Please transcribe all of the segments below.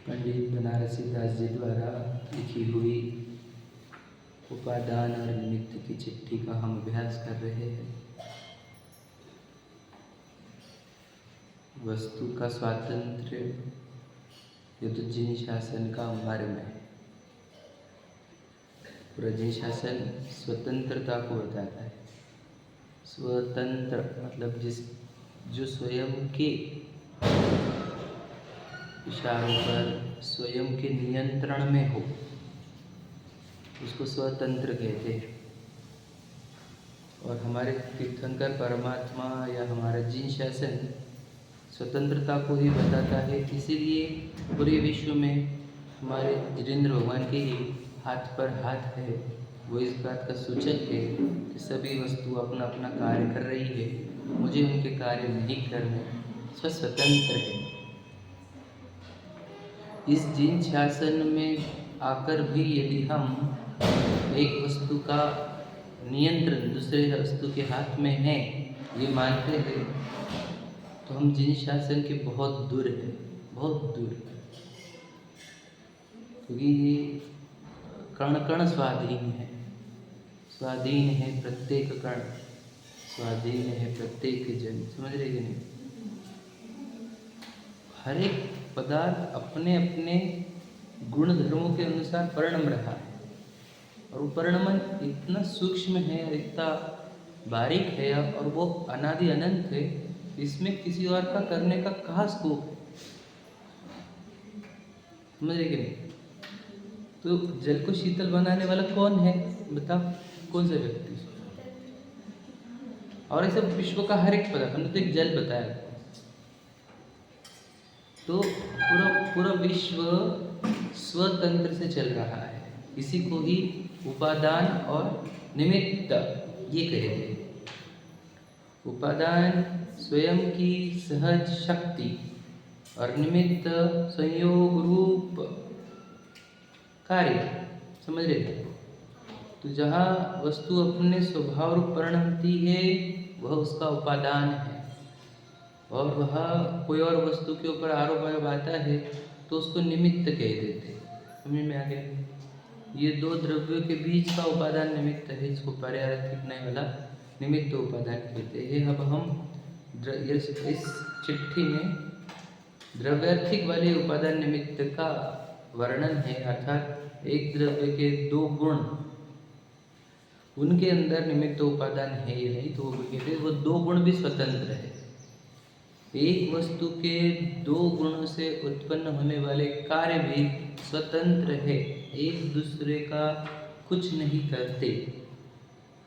पंडित बनारसी दास जी द्वारा लिखी हुई उपादान और निमित्त की चिट्ठी का हम अभ्यास कर रहे हैं। वस्तु का स्वातंत्र्य ये तो जिन शासन का मार्ग है। पूरा जिन शासन स्वतंत्रता को बताता है। स्वतंत्र मतलब जो स्वयं के इशारों पर स्वयं के नियंत्रण में हो उसको स्वतंत्र कहते हैं। और हमारे तीर्थंकर परमात्मा या हमारा जिन शासन स्वतंत्रता को ही बताता है। इसीलिए पूरे विश्व में हमारे जितेंद्र भगवान के ही हाथ पर हाथ है। वो इस बात का सूचक है कि सभी वस्तु अपना अपना कार्य कर रही है, मुझे उनके कार्य नहीं करने, स्वतंत्र है। इस जिन शासन में आकर भी यदि हम एक वस्तु का नियंत्रण दूसरे वस्तु के हाथ में है ये मानते हैं तो हम जिन शासन के बहुत दूर है, बहुत दूर। क्योंकि ये कण कण स्वाधीन है, स्वाधीन है प्रत्येक कण, स्वाधीन है प्रत्येक जन। समझ रहे कि नहीं? हर एक पदार्थ अपने अपने गुण धर्मों के अनुसार परिणम रहा है। और वो परिणमन इतना सूक्ष्म है, इतना बारीक है और वो अनादि अनंत है। इसमें किसी और का करने का कहाँ स्कोप है? समझ रहे कि नहीं? तो जल को शीतल बनाने वाला कौन है बताओ? कौन सा व्यक्ति? और ऐसा विश्व का हर एक पदार्थ, हमने तो एक जल बताया। तो पूरा विश्व स्वतंत्र से चल रहा है। इसी को ही उपादान और निमित्त ये कहते हैं। उपादान स्वयं की सहज शक्ति और निमित्त संयोग रूप कार्य। समझ रहे? तो जहाँ वस्तु अपने स्वभाव रूप परिणमती है वह उसका उपादान है। और वह कोई और वस्तु के ऊपर आरोप आता है तो उसको निमित्त कह देते हैं। समझ में आ गया? ये दो द्रव्यों के बीच का उपादान निमित्त है, इसको पर्यायर्थिक न्याय वाला निमित्त उपादान कहते हैं। अब हम इस चिट्ठी में द्रव्यार्थिक वाले उपादान निमित्त का वर्णन है। अर्थात एक द्रव्य के दो गुण, उनके अंदर निमित्त उपादान है या नहीं, तो वो कहते हैं वो दो गुण भी स्वतंत्र है। एक वस्तु के दो गुणों से उत्पन्न होने वाले कार्य भी स्वतंत्र है, एक दूसरे का कुछ नहीं करते।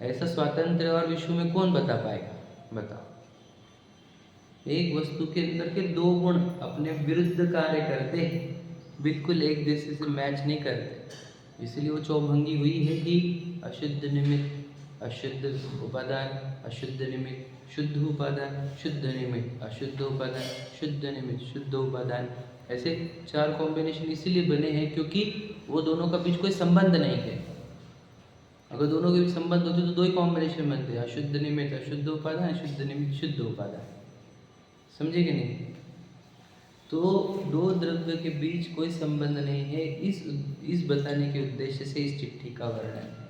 ऐसा स्वातंत्र्य और विश्व में कौन बता पाएगा? बताओ। एक वस्तु के अंदर के दो गुण अपने विरुद्ध कार्य करते हैं, बिल्कुल एक दूसरे से मैच नहीं करते। इसलिए वो चौभंगी हुई है कि अशुद्ध निमित्त, अशुद्ध उपादान, अशुद्ध निमित्त, शुद्ध उपादान, शुद्ध निमित्त, अशुद्ध उपादान, शुद्ध निमित्त, शुद्ध उपादान। ऐसे चार कॉम्बिनेशन इसीलिए बने हैं क्योंकि वो दोनों का बीच कोई संबंध नहीं है। अगर दोनों के बीच संबंध होते तो दो ही कॉम्बिनेशन बनते हैं, अशुद्ध निमित्त, अशुद्ध उपादान, अशुद्ध निमित्त, शुद्ध उपादान। समझे कि नहीं? तो दो द्रव्य के बीच कोई संबंध नहीं है, इस बताने के उद्देश्य से इस चिट्ठी का वर्णन है।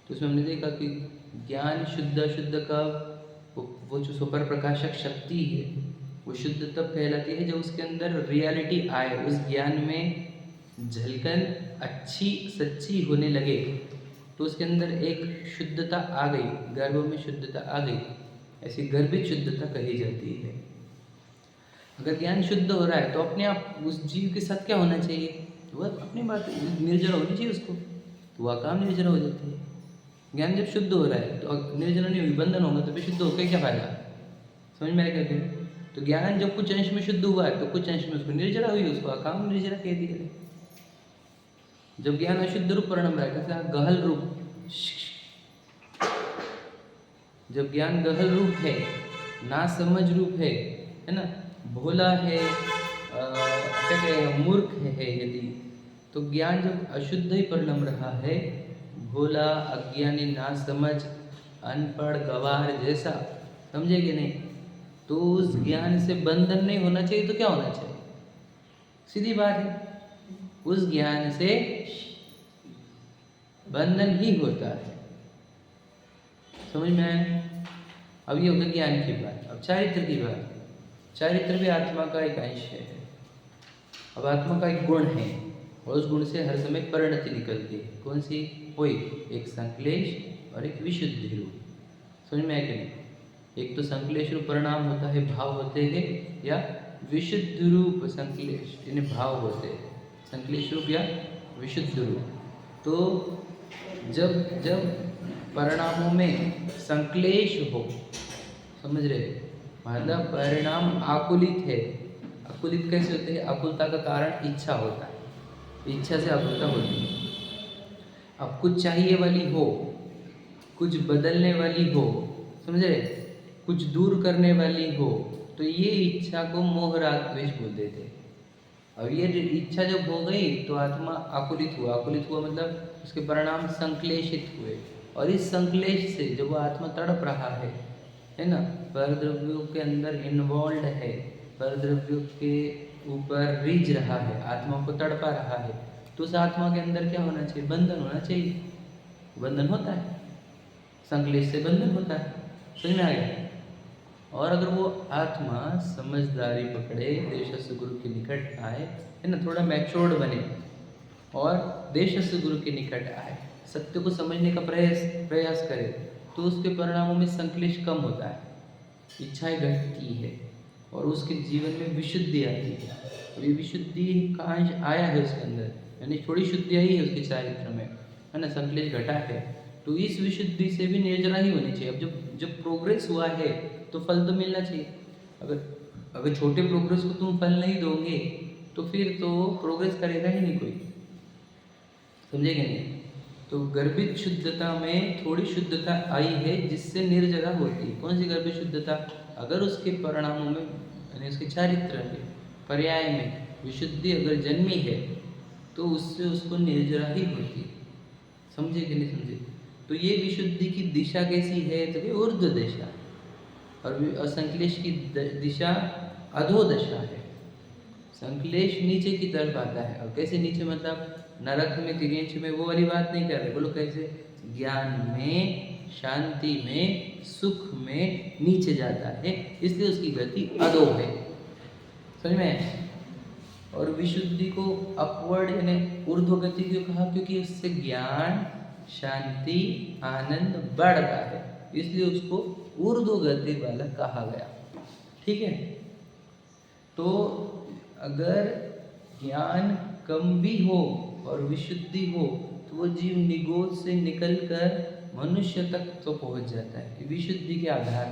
तो उसमें हमने देखा कि ज्ञान शुद्ध अशुद्ध का वो जो सुपर प्रकाशक शक्ति है वो शुद्ध तब कहलाती है जब उसके अंदर रियलिटी आए, उस ज्ञान में झलकन अच्छी सच्ची होने लगे तो उसके अंदर एक शुद्धता आ गई, गर्भ में शुद्धता आ गई। ऐसी गर्भित शुद्धता कही जाती है। अगर ज्ञान शुद्ध हो रहा है तो अपने आप उस जीव के साथ क्या होना चाहिए? वह अपनी बात निर्जरा होनी चाहिए उसको, तो वह काम निर्जरा हो जाती है। ज्ञान जब शुद्ध हो रहा है तो निर्जरा नहीं हुई, बंधन होगा, तो फिर शुद्ध होकर क्या फायदा? समझ में आया क्या? तो ज्ञान जब कुछ अंश में शुद्ध हुआ है तो कुछ अंश में उसको निर्जरा हुई, उसको अकाम निर्जरा कह दिया। जब ज्ञान अशुद्ध रूप परिणाम रहा है, कैसा गहल रूप, जब ज्ञान गहल रूप है, ना समझ रूप है ना, भोला है, क्या कहें, मूर्ख है यदि, तो ज्ञान जब अशुद्ध ही परिणाम रहा है, भोला, अज्ञानी, ना समझ, अनपढ़, गवार जैसा, समझे कि नहीं, तो उस ज्ञान से बंधन नहीं होना चाहिए तो क्या होना चाहिए? सीधी बात है, उस ज्ञान से बंधन ही होता है। समझ में आया? अब ये हो गया ज्ञान की बात। अब चारित्र की बात। चारित्र भी आत्मा का एक अंश है। अब आत्मा का एक गुण है और उस गुण से हर समय परिणति निकलती है। कौन सी? वही एक संश्लेष और एक विशुद्धि रूप। समझ में आया कि नहीं? एक तो संश्लेष रूप परिणाम होता है, भाव होते हैं, या विशुद्ध रूप संश्लेष यानी भाव होते हैं। संश्लेष रूप या विशुद्ध रूप। तो जब जब परिणामों में संश्लेष हो, समझ रहे, मतलब परिणाम आकुलित है। आकुलित कैसे होते हैं? आकुलता का कारण इच्छा होता है, इच्छा से आकुलता होती है। अब कुछ चाहिए वाली हो, कुछ बदलने वाली हो, समझ रहे, कुछ दूर करने वाली हो, तो ये इच्छा को मोह राग द्वेष बोल देते। अब ये इच्छा जब हो गई तो आत्मा आकुलित हुआ। आकुलित हुआ मतलब उसके परिणाम संश्लेषित हुए, और इस संश्लेष से जब वो आत्मा तड़प रहा है ना, परद्रव्यों के अंदर इन्वॉल्व है, परद्रव्यों के ऊपर रीझ रहा है, आत्मा को तड़पा रहा है, तो उस आत्मा के अंदर क्या होना चाहिए? बंधन होना चाहिए। बंधन होता है, संश्लेष से बंधन होता है। समझ में आ गया? और अगर वो आत्मा समझदारी पकड़े, देशस्थ गुरु के निकट आए, है ना, थोड़ा मैच्योर्ड बने और देशस्थ गुरु के निकट आए, सत्य को समझने का प्रयास करे, तो उसके परिणामों में संश्लेष कम होता है, इच्छाएं घटती है और उसके जीवन में विशुद्धि आती है। और ये विशुद्धि का अंश आया है उसके अंदर, यानी थोड़ी शुद्धि आई है उसके चारित्र में, है ना, संश्लेष घटा है, तो इस विशुद्धि से भी निर्जरा ही होनी चाहिए। अब जब जब प्रोग्रेस हुआ है तो फल तो मिलना चाहिए। अगर छोटे प्रोग्रेस को तुम फल नहीं दोगे तो फिर तो प्रोग्रेस करेगा ही नहीं कोई। समझेंगे नहीं? तो गर्भित शुद्धता में थोड़ी शुद्धता आई है जिससे निर्जरा होती है। कौन सी गर्भित शुद्धता? अगर उसके परिणामों में यानी उसके चारित्र में पर्याय में विशुद्धि अगर जन्मी है तो उससे उसको निर्जरा ही होती है। समझे कि नहीं समझे? तो ये विशुद्धि की दिशा कैसी है? तो ये ऊर्ध्व दिशा, और असंश्लेष की दिशा अधो दशा है। संश्लेष नीचे की तरफ आता है। और कैसे नीचे? मतलब नरक में, तिर्यंच में, वो वाली बात नहीं कर रहे। बोलो कैसे? ज्ञान में, शांति में, सुख में नीचे जाता है, इसलिए उसकी गति अधो है। समझ में? और विशुद्धि को अपवर्ड यानी ऊर्ध्व गति क्यों कहा? क्योंकि उससे ज्ञान, शांति, आनंद बढ़ता है, इसलिए उसको ऊर्ध्व गति वाला कहा गया। ठीक है? तो अगर ज्ञान कम भी हो और विशुद्धि हो तो वो जीव निगोद से निकलकर मनुष्य तक तो पहुंच जाता है विशुद्धि के आधार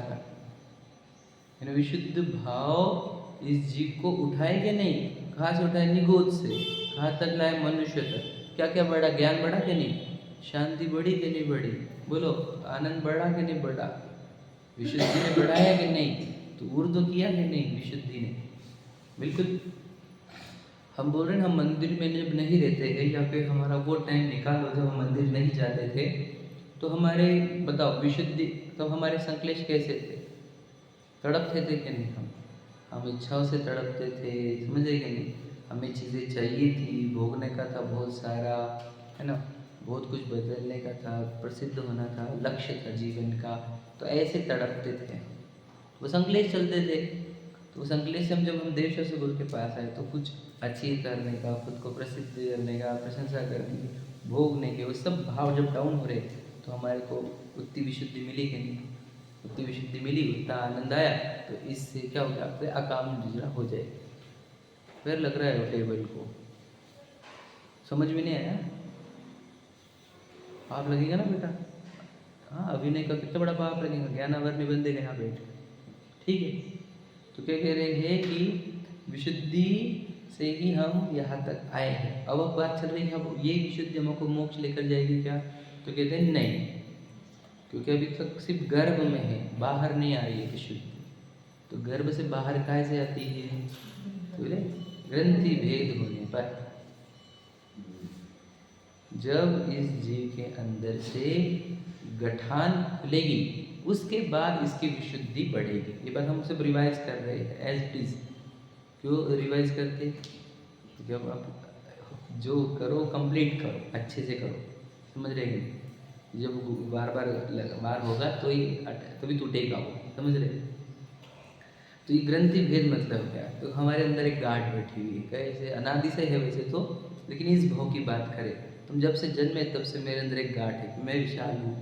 पर। विशुद्ध भाव इस जीव को उठाए कि नहीं? कहाँ से उठाए? निगोद से। कहाँ तक लाए? मनुष्य तक। क्या क्या बढ़ा? ज्ञान बढ़ा कि नहीं? शांति बढ़ी कि नहीं बढ़ी? बोलो, आनंद बढ़ा कि नहीं बढ़ा? विशुद्धि ने बढ़ाया कि नहीं? तो ऊर्ध्व किया कि नहीं विशुद्धि ने? बिल्कुल। हम बोल रहे हैं हम मंदिर में जब नहीं रहते हैं या फिर हमारा वो टाइम निकालो जब हम मंदिर नहीं जाते थे, तो हमारे बताओ विशुद्धि, तो हमारे संश्लेष कैसे थे? तड़पते थे कि नहीं? हम इच्छाओं से तड़पते थे, समझे कि नहीं? हमें चीज़ें चाहिए थी, भोगने का था बहुत सारा, है ना, बहुत कुछ बदलने का था, प्रसिद्ध होना था, लक्ष्य था जीवन का, तो ऐसे तड़पते थे, वो संश्लेष चलते थे। तो संश्लेष से जब हम देवशास्त्र गुरु के पास आए तो कुछ अचीव करने का, खुद को प्रसिद्ध करने का, प्रशंसा करने की, भोगने के, वो सब भाव जब डाउन हो रहे तो हमारे को उतनी विशुद्धि मिली कि नहीं? उतनी विशुद्धि मिली, उतना आनंद आया, तो इससे क्या हो गया? आपसे अकाम निर्जरा हो जाए। फिर लग रहा है वो टेबल को समझ में नहीं आया? पाप लगेगा ना बेटा? हाँ, अभिनय का कितना बड़ा पाप लगेगा, ज्ञानावर निबंधे यहाँ बैठ। ठीक है? तो क्या कह रहे हैं कि विशुद्धि से ही हम यहाँ तक आए हैं। अब बात चल रही है, अब ये विशुद्धि हमको मोक्ष लेकर जाएगी क्या? तो कहते हैं नहीं, क्योंकि अभी तक सिर्फ गर्भ में है, बाहर नहीं आ रही है विशुद्धि। तो गर्भ से बाहर काहे से आती है? बोले ग्रंथि भेद होने पर। जब इस जीव के अंदर से गठान खुलेगी उसके बाद इसकी विशुद्धि बढ़ेगी। ये बात हम सब रिवाइज कर रहे हैं एज इट इज। क्यों रिवाइज करते? जब आप जो करो कंप्लीट करो, अच्छे से करो, समझ रहे हैं? जब बार बार होगा तो ही तभी टूटेगा वो, समझ रहे हैं? तो ये ग्रंथि भेद मतलब क्या? तो हमारे अंदर एक गांठ बैठी हुई है, कैसे अनादि से है वैसे तो, लेकिन इस भाव की बात करें, तुम जब से जन्मे तब से मेरे अंदर एक गांठ है कि मैं विशाल हूँ।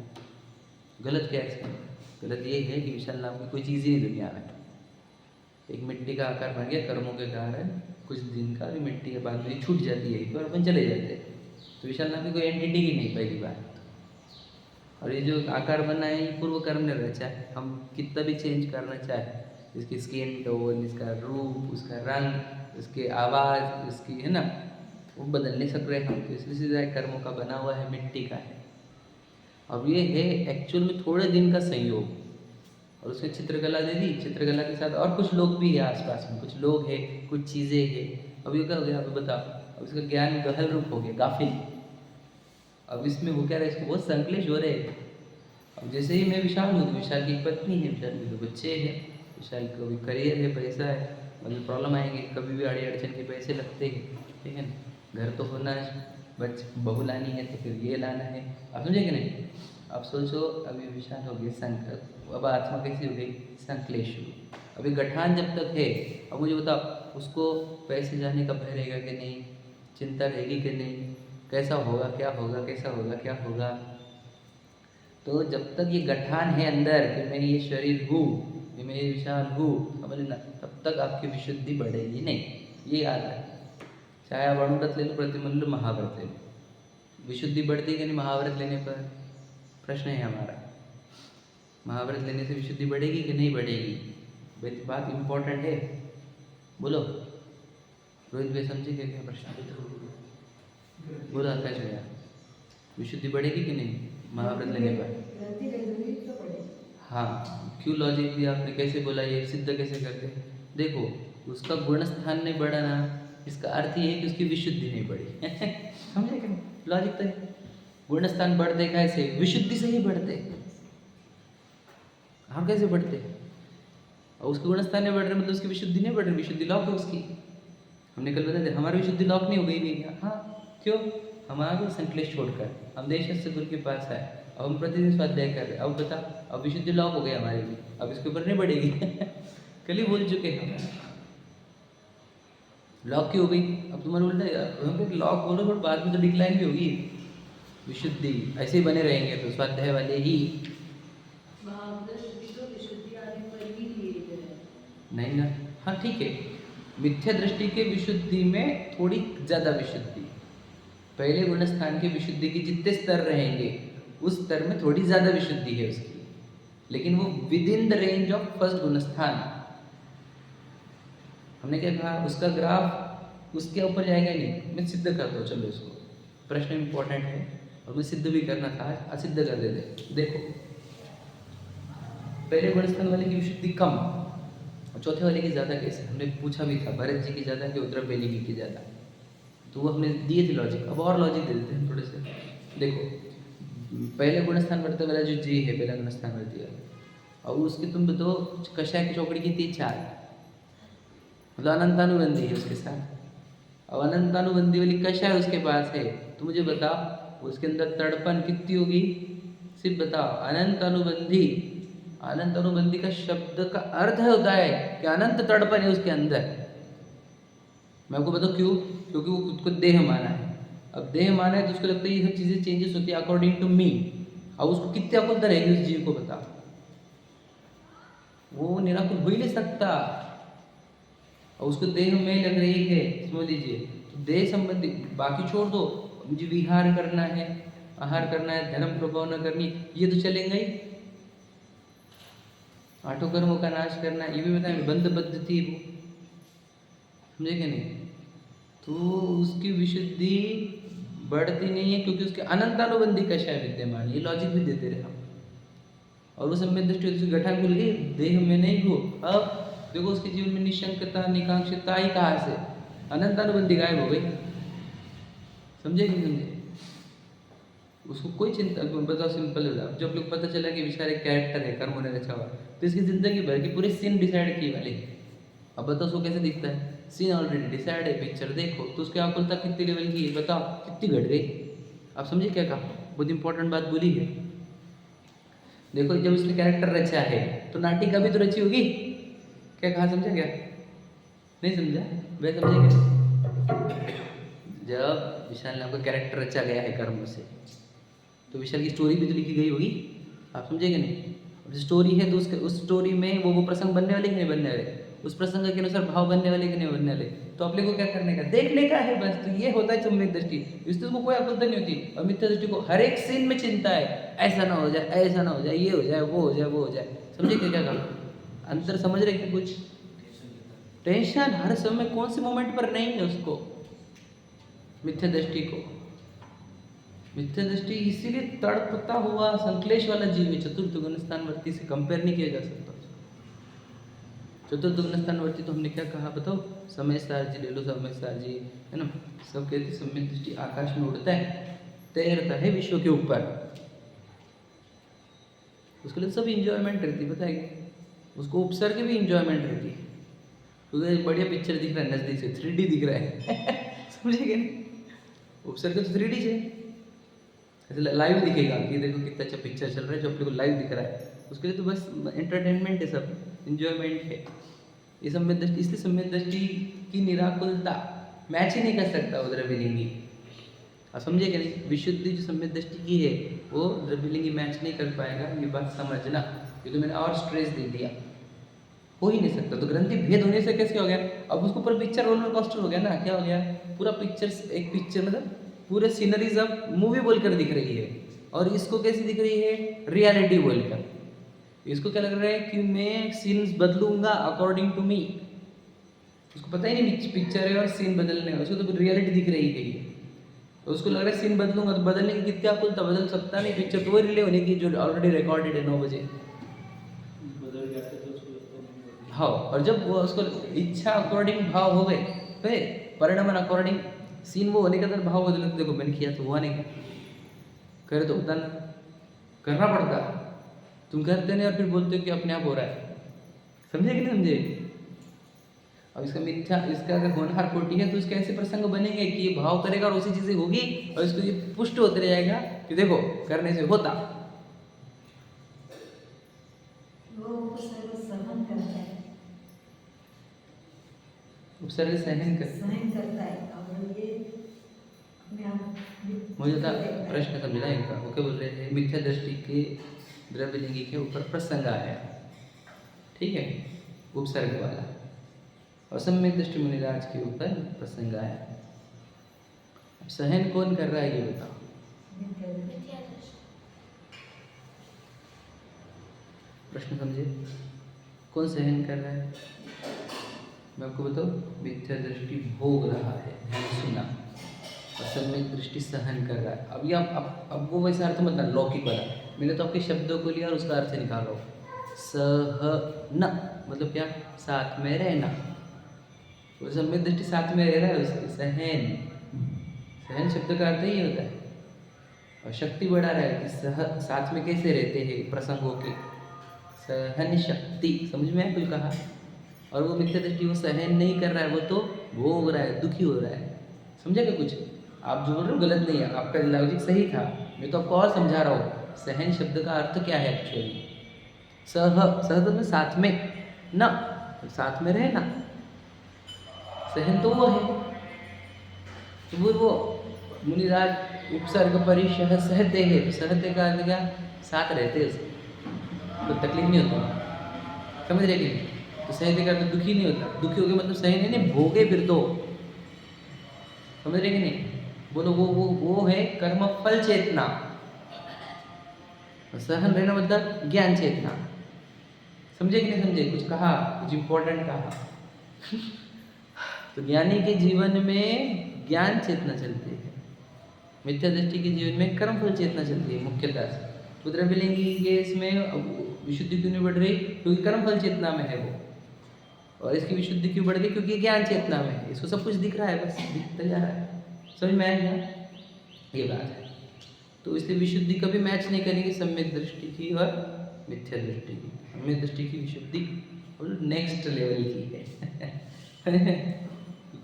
गलत क्या है इसमें? गलत ये है कि विशाल नाम की कोई चीज़ ही नहीं दुनिया में। एक मिट्टी का आकार बन गया कर्मों के कारण, कुछ दिन का भी मिट्टी के बाद में छूट जाती है तो अपन चले जाते हैं। तो विशाल नाम की कोई एंटिटी ही नहीं, पहली बात। और ये जो आकार बना है ये पूर्व कर्म ने रचा है। हम कितना भी चेंज करना चाहे, इसकी स्किन टोन, इसका रूप, उसका रंग, इसकी आवाज़, इसकी है ना, वो बदल नहीं सक रहे हम। तो इसलिए सीधा कर्मों का बना हुआ है, मिट्टी का है। अब ये है एक्चुअल में थोड़े दिन का संयोग, और उसने चित्रकला दे दी। चित्रकला के साथ और कुछ लोग भी है आसपास में, कुछ लोग हैं, कुछ चीज़ें हैं। अब ये क्या हो गया, अब बताओ, अब इसका ज्ञान गहल रूप हो गया, गाफिल। अब इसमें वो क्या रहा है, इसको बहुत संकलेश हो रहे हैं। अब जैसे ही मैं विशाल हूँ तो विशाल की एक पत्नी है, विशाल के 2 बच्चे हैं, विशाल का भी करियर है, पैसा है, मतलब प्रॉब्लम आएंगे, कभी भी आड़ी अड़चन के पैसे लगते हैं, ठीक है ना? घर तो होना है, बहू लानी है तो फिर ये लाना है। आप समझे कि नहीं? अब सोचो, अभी विशाल हो गई संकट, अब आत्मा कैसी हो गई? संकलेश हुई। अभी गठान जब तक है, अब मुझे बताओ, उसको पैसे जाने का भय रहेगा कि नहीं? चिंता रहेगी कि नहीं? कैसा होगा, क्या होगा, कैसा होगा, क्या होगा? तो जब तक ये गठान है अंदर कि मैं ये शरीर हूँ, ये मैं ये विशाल हूँ, समझ ना, तब तक आपकी विशुद्धि बढ़ेगी नहीं। ये याद है। चाहे आप अणुव्रत ले लो, प्रतिमूल्य महाव्रत ले लो, विशुद्धि बढ़ती है कि नहीं महाव्रत लेने पर? प्रश्न है हमारा। महाव्रत लेने से विशुद्धि बढ़ेगी कि नहीं बढ़ेगी? बात इम्पोर्टेंट है, बोलो। रोहित भाई समझे क्या प्रश्न? बोलो आकाश भैया, विशुद्धि बढ़ेगी कि नहीं महाव्रत लेने पर? हाँ, क्यों? लॉजिक भी आपने कैसे बोला, ये सिद्ध कैसे करते? देखो, उसका गुण स्थान नहीं बढ़ा ना, इसका अर्थ ये है कि उसकी विशुद्धि नहीं बढ़ी। समझे क्या? लॉजिक तो है। गुण स्थान बढ़ते कैसे? विशुद्धि से ही बढ़ते। हम कैसे बढ़ते? और उसके गुण स्थान नहीं बढ़ रहे मतलब उसकी विशुद्धि नहीं बढ़ रही, विशुद्धि लॉक है उसकी। हमने कल बताया था, हमारी विशुद्धि लॉक नहीं हो गई नहीं। हाँ, क्यों? हम आ गए संकलेश छोड़कर, हम देश से गुरु के पास आए, अब हम प्रतिदिन स्वाध्याय कर रहे हैं। अब बता, अब विशुद्धि लॉक हो गई हमारी भी, अब इसके ऊपर नहीं बढ़ेगी। कल ही बोल चुके हम, लॉक की हो गई। अब तुम्हारे उल्टा लॉक बोलो, बट बाद में तो डिक्लाइन भी होगी विशुद्धि। ऐसे ही बने रहेंगे तो स्वाध्याय वाले ही नहीं ना। हाँ ठीक है, मिथ्या दृष्टि के विशुद्धि में थोड़ी ज़्यादा विशुद्धि, पहले गुण स्थान की विशुद्धि के जितने स्तर रहेंगे उस स्तर में थोड़ी ज़्यादा विशुद्धि है उसकी, लेकिन वो with in the range of first गुण स्थान। हमने क्या कहा, उसका ग्राफ उसके ऊपर जाएगा नहीं। मैं सिद्ध करता हूँ, चलो इसको, प्रश्न इंपॉर्टेंट है और मैं सिद्ध भी करना था, असिद्ध कर देते। देखो, पहले गुण स्थान वाले की विशुद्धि कम और चौथे वाले की ज़्यादा कैसे? हमने पूछा भी था, भरत जी की ज़्यादा कि उद्रव बेलिगी की ज़्यादा, तो वो हमने दिए थे लॉजिक। अब और लॉजिक दे देते हैं थोड़े से। देखो, पहले गुण स्थान वर्त वाला जो जी है, पहला गुण स्थान वर्ती वाला, और उसकी तुम बताओ कषाय की चौकड़ी की 3-4, मतलब अनंतानुबंधी है उसके साथ। अब अनंतानुबंधी वाली कषाय उसके पास है, तो मुझे बताओ उसके अंदर तड़पन कितनी होगी? सिर्फ बताओ। अनंत अनुबंधी का शब्द का अर्थ होता है कि अनंत तड़पन है उसके अंदर। मैं आपको बताऊँ क्यों? क्योंकि वो खुद को देह माना है। अब देह माना है तो उसको लगता है ये सब चीज़ें चेंजेस होती है अकॉर्डिंग टू मी। अब उसको कितनी अकुलता रहेगी उस जीव को, बताओ? वो निराकुल हो ही नहीं सकता। और उसको देह में लग रही है, समझ लीजिए, तो देह संबंधी बाकी छोड़ दो, मुझे विहार करना है, आहार करना है, धर्म प्रभाव न करनी, ये तो चलेंगे ही। आठों कर्मों का नाश करना, ये भी बताएं, बंधबद्ध थी वो, समझे कि नहीं? तो उसकी विशुद्धि बढ़ती नहीं है क्योंकि उसके अनंतानुबंधी कषाय विद्यमान, ये लॉजिक भी देते रहे हम। और उस समय दृष्टि उसकी गठन खुल गई, देह में नहीं हो। अब देखो उसके जीवन में निशंकता निकांक्षता आई कहाँ से? अनंतानुबंधी गायब हो गई। समझे कि समझे? उसको कोई चिंता, बताओ सिंपल है। जब लोग पता चला कि विचार एक कैरेक्टर है, कर्मों ने रचा हुआ, तो इसकी जिंदगी भर की पूरी सीन डिसाइड की वाली। अब बताओ उसको कैसे दिखता है, सीन ऑलरेडी डिसाइड है, पिक्चर देखो तो उसकी आकुलता कितनी लेवल की है बताओ, कितनी घट गई। आप समझे क्या कहा, बहुत इंपॉर्टेंट बात बोली है। देखो जब उसने कैरेक्टर रचा है तो नाटिका भी तो रची होगी, क्या कहा, समझा क्या, नहीं समझा, वह समझे क्या। जब विशाल नाम का कैरेक्टर रचा गया है कर्म से, तो विशाल की स्टोरी भी तो लिखी गई होगी, आप समझेंगे नहीं। अब स्टोरी है तो उस स्टोरी में वो प्रसंग बनने वाले कि नहीं बनने वाले, उस प्रसंग के अनुसार भाव बनने वाले कि नहीं बनने वाले, तो अपने को क्या करने का, देखने का है बस। तो ये होता है सम्यक दृष्टि, इससे उसको कोई आकुलता नहीं होती। और मिथ्या दृष्टि को हर एक सीन में चिंता है, ऐसा ना हो जाए, ऐसा ना हो जाए, ये हो जाए, वो हो जाए, वो हो जाए। समझे क्या कहा, अंतर समझ रहे थे कुछ। टेंशन हर समय कौन से मोमेंट पर नहीं है उसको, मिथ्या दृष्टि को। मिथ्या दृष्टि इसीलिए तड़पता हुआ संक्लेश वाला जीव है, चतुर्थ गुण स्थानवर्ती से कंपेयर नहीं किया जा सकता। चतुर्थ गुण स्थानवर्ती तो हमने क्या कहा बताओ, समय सार जी ले लो, समय सार जी है ना, सब कहते सम्यक दृष्टि आकाश में उड़ता है, तैरता है विश्व के ऊपर, उसके लिए सब इंजॉयमेंट रहती है, बताएंगे उसको उपसर्ग भी इंजॉयमेंट रहती है, क्योंकि बढ़िया पिक्चर दिख रहा है नजदीक से, 3D दिख रहा है समझेंगे नहीं, उपसर्ग तो 3D है, ऐसे लाइव दिखेगा कि देखो कितना अच्छा पिक्चर चल रहा है जो अपने को लाइव दिख रहा है, उसके लिए तो बस एंटरटेनमेंट है, सब इंजॉयमेंट है। ये सम्यक दृष्टि, इसलिए सम्यक दृष्टि की निराकुलता मैच ही नहीं कर सकता वो द्रव्यलिंगी। आप समझे क्या नहीं, विशुद्धि जो सम्यक दृष्टि की है वो द्रव्यलिंगी मैच नहीं कर पाएगा, ये बात समझना। ये तो मैंने और स्ट्रेस दे दिया, हो ही नहीं सकता। तो ग्रंथि भेद होने से कैसे हो गया, अब उसको पूरा पिक्चर रोलर कोस्टर हो गया ना, क्या हो गया, पूरा पिक्चर एक पिक्चर मतलब पूरे सीनरीज अब मूवी बोलकर दिख रही है, और इसको कैसी दिख रही है, रियलिटी बोलकर। इसको क्या लग रहा है कि मैं सीन्स बदलूंगा अकॉर्डिंग टू मी, उसको पता ही नहीं पिक्चर है और सीन बदलने है, उसको तो रियलिटी दिख रही है ये, तो उसको लग रहा है सीन बदलूंगा तो बदलने की कितनी आकुलता, बदल सकता नहीं, पिक्चर तो वो रिले होने की जो ऑलरेडी रिकॉर्डेड है 9 बजे। हाँ, और जब वो उसको इच्छा अकॉर्डिंग भाव हो गए, तो परिणाम अकॉर्डिंग सीन वो होने के अंदर भाव बदले, तो देखो मैंने किया तो हुआ नहीं, करे तो होता ना, करना पड़ता, तुम करते नहीं और फिर बोलते हो कि अपने आप हो रहा है। समझे कि नहीं समझे। अब इसका मिथ्या, इसका अगर होनहार कोटि है तो इसके ऐसे प्रसंग बनेंगे कि ये भाव करेगा और उसी चीजें होगी, और इसको ये पुष्ट होते रह जाएगा कि देखो करने से होता। उपसर्ग सहन करता है, और ये मुझे था प्रश्न समझना इनका, वो क्या बोल रहे हैं, मिथ्या दृष्टि के द्रव्यलिंगी के ऊपर प्रसंग आया, ठीक है, उपसर्ग वाला, और सम्यक दृष्टि मुनिराज के ऊपर प्रसंग आया। अब सहन कौन कर रहा है ये बताओ, प्रश्न समझे, कौन सहन कर रहा है, मैं आपको बताऊं, मिथ्या दृष्टि भोग रहा है, सुना, और सम्यक दृष्टि सहन कर रहा है। अब ये अब वो वैसा अर्थ मतलब लौकिक वाला, मैंने तो आपके शब्दों को लिया और उसका अर्थ निकालो। सहन मतलब क्या, साथ में रहना, वो सम्यक दृष्टि साथ में रह रहा है उसके, सहन, सहन शब्द का अर्थ ही होता है, और शक्ति बढ़ा रहा है कि साथ में कैसे रहते हैं प्रसंगों के, सहन शक्ति, समझ में आया कुछ कहा। और वो मिथ्या दृष्टि वो सहन नहीं कर रहा है, वो तो भोग रहा है, दुखी हो रहा है, समझे क्या कुछ। आप जो बोल रहे हो गलत नहीं है, आपका लॉजिक सही था, मैं तो आपको और समझा रहा हूँ। सहन शब्द का अर्थ क्या है एक्चुअली, सह तो साथ में, न साथ में रहना, सहन तो वो है, तो वो मुनिराज उपसर्ग परिशह सहते है, सहते का अर्थ क्या, साथ रहते हैं उसके, तो तकलीफ नहीं होता, समझ रहे कि, तो सहते का अर्थ दुखी नहीं होता, दुखी हो गए मतलब सहन नहीं भोगे, फिर तो समझ रहे कि नहीं, बोलो वो है कर्म फल चेतना, सहन रहना मतलब ज्ञान चेतना, समझे कि नहीं समझे, कुछ कहा, कुछ इंपॉर्टेंट कहा तो ज्ञानी के जीवन में ज्ञान चेतना चलती है, मिथ्या दृष्टि के जीवन में कर्म फल चेतना चलती है मुख्यतः से। तो द्रव्यलिंगी के इसमें विशुद्धि क्यों नहीं बढ़ रही, क्योंकि कर्म फल चेतना में है वो, और इसकी विशुद्धि क्यों बढ़ गई, क्योंकि ज्ञान चेतना में है, इसको सब कुछ दिख रहा है, बस दिखता जा रहा है, समझ में आया ये बात है। तो इसलिए विशुद्धि कभी मैच नहीं करेगी सम्यक दृष्टि की और मिथ्या दृष्टि की, सम्यक दृष्टि की विशुद्धि और नेक्स्ट लेवल की है।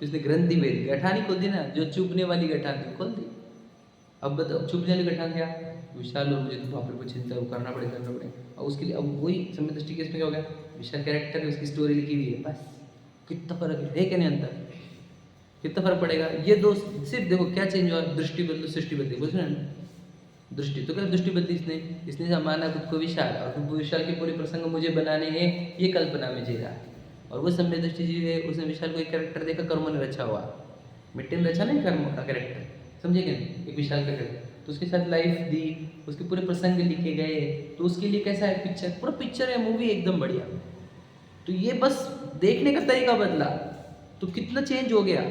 उसने ग्रंथि भेद गठानी खोल दी ना, जो चुभने वाली गठान थी खोल दी। अब बताओ चुभने वाली गठान क्या, विशाल और मुझे तो बाप रे कुछ चिंता वो करना पड़ेगा। और उसके लिए अब वही समय दृष्टि केस में क्या हो गया, विशाल कैरेक्टर है, उसकी स्टोरी लिखी हुई है, बस कितना फर्क है क्या नहीं अंतर, कितना फर्क पड़ेगा। ये दो सिर्फ देखो क्या चेंज हुआ, दृष्टि बदलो सृष्टि बदली, बोल सुना दृष्टि तो क्या दृष्टि बदली इसने माना खुद को विशाल, और खुद विशाल के पूरे प्रसंग मुझे बनाने हैं, ये कल्पना में जी रहा है। और वो समय दृष्टि जी है, उसने विशाल को एक कैरेक्टर देखा, कर्म ने रचा हुआ, मिट्टी में रचा नहीं कर्म का कैरेक्टर, समझे क्या, एक विशाल का कैरेक्टर, तो उसके साथ लाइफ दी, उसके पूरे प्रसंग लिखे गए, तो उसके लिए कैसा है पिक्चर, पूरा पिक्चर है, मूवी एकदम बढ़िया। तो ये बस देखने का तरीका बदला तो कितना चेंज हो गया,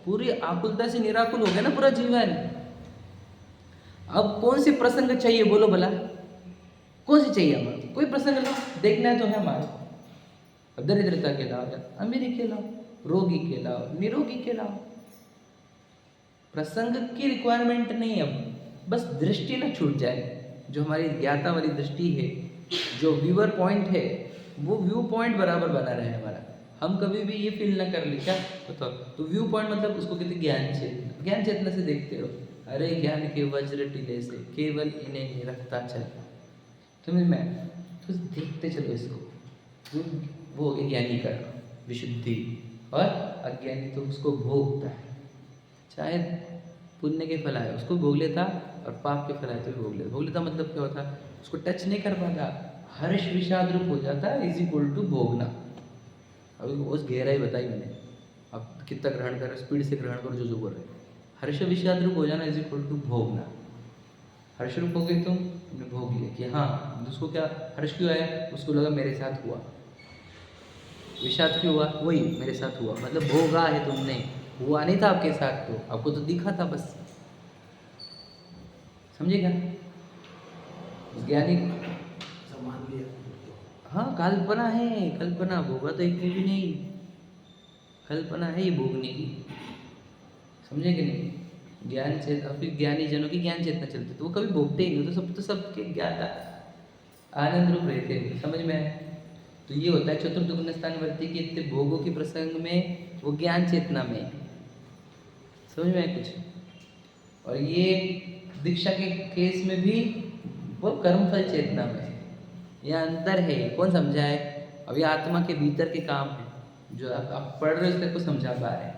पूरी आकुलता से निराकुल हो गया ना पूरा जीवन। अब कौन सी प्रसंग चाहिए बोलो भला, कौन सी चाहिए हमारे, कोई प्रसंग लो, देखना है तो है हमारे। अब दरिद्रता के लाओ, अमीरी के लाओ, रोगी के लाओ, निरोगी के लाओ, प्रसंग की रिक्वायरमेंट नहीं। अब बस दृष्टि ना छूट जाए, जो हमारी ज्ञाता वाली दृष्टि है, जो व्यूअर पॉइंट है, वो व्यू पॉइंट बराबर बना रहे हमारा। हम कभी भी ये फील ना कर ले क्या बताओ, तो व्यू पॉइंट मतलब उसको कहते ज्ञान चेतना, ज्ञान चेतना से देखते रहो, अरे ज्ञान के वज्र टीले से केवल इन्हें निरखता चल, समझ में, तो देखते चलो इसको, तो वो ज्ञानी का विशुद्धि, और अज्ञानी तो उसको भोगता है, चाहे पुण्य के फल आए उसको भोग लेता, और पाप के फल आए तो भोग लेता। भोग लेता मतलब क्या होता, उसको टच नहीं कर पाता, हर्ष विषाद रूप हो जाता है, इज इक्वल टू भोगना। अभी उस गहराई बताई मैंने, अब कितना ग्रहण कर, स्पीड से ग्रहण करो जो बोल रहे, हर्ष विषाद रूप हो जाना इज इक्वल टू भोगना। हर्ष रूप हो गए तुमने भोग लिया कि हाँ, उसको क्या हर्ष क्यों आया, उसको लगा मेरे साथ हुआ, विषाद क्यों हुआ, वही मेरे साथ हुआ, मतलब भोगा है तुमने, हुआ नहीं था आपके साथ, तो आपको तो दिखा था बस, समझे क्या। ज्ञानी मान लिया, हाँ कल्पना है, कल्पना, भोगा तो एक में भी नहीं, कल्पना है ये भोगने की, समझे कि नहीं। ज्ञान से फिर ज्ञानी जनों की ज्ञान चेतना चलती, तो वो कभी भोगते ही नहीं, तो सबके ज्ञाता आनंद रूप रहते हैं, समझ में आए। तो ये होता है चतुर्थ गुण स्थान वर्ती के इतने भोगों के प्रसंग में वो ज्ञान चेतना में, समझ में आए कुछ। और ये दीक्षा के केस में भी वो कर्मफल चेतना में, यह अंतर है, कौन समझाए। अभी आत्मा के भीतर के काम है, जो आप पढ़ रहे हो उसको समझा पा रहे हैं,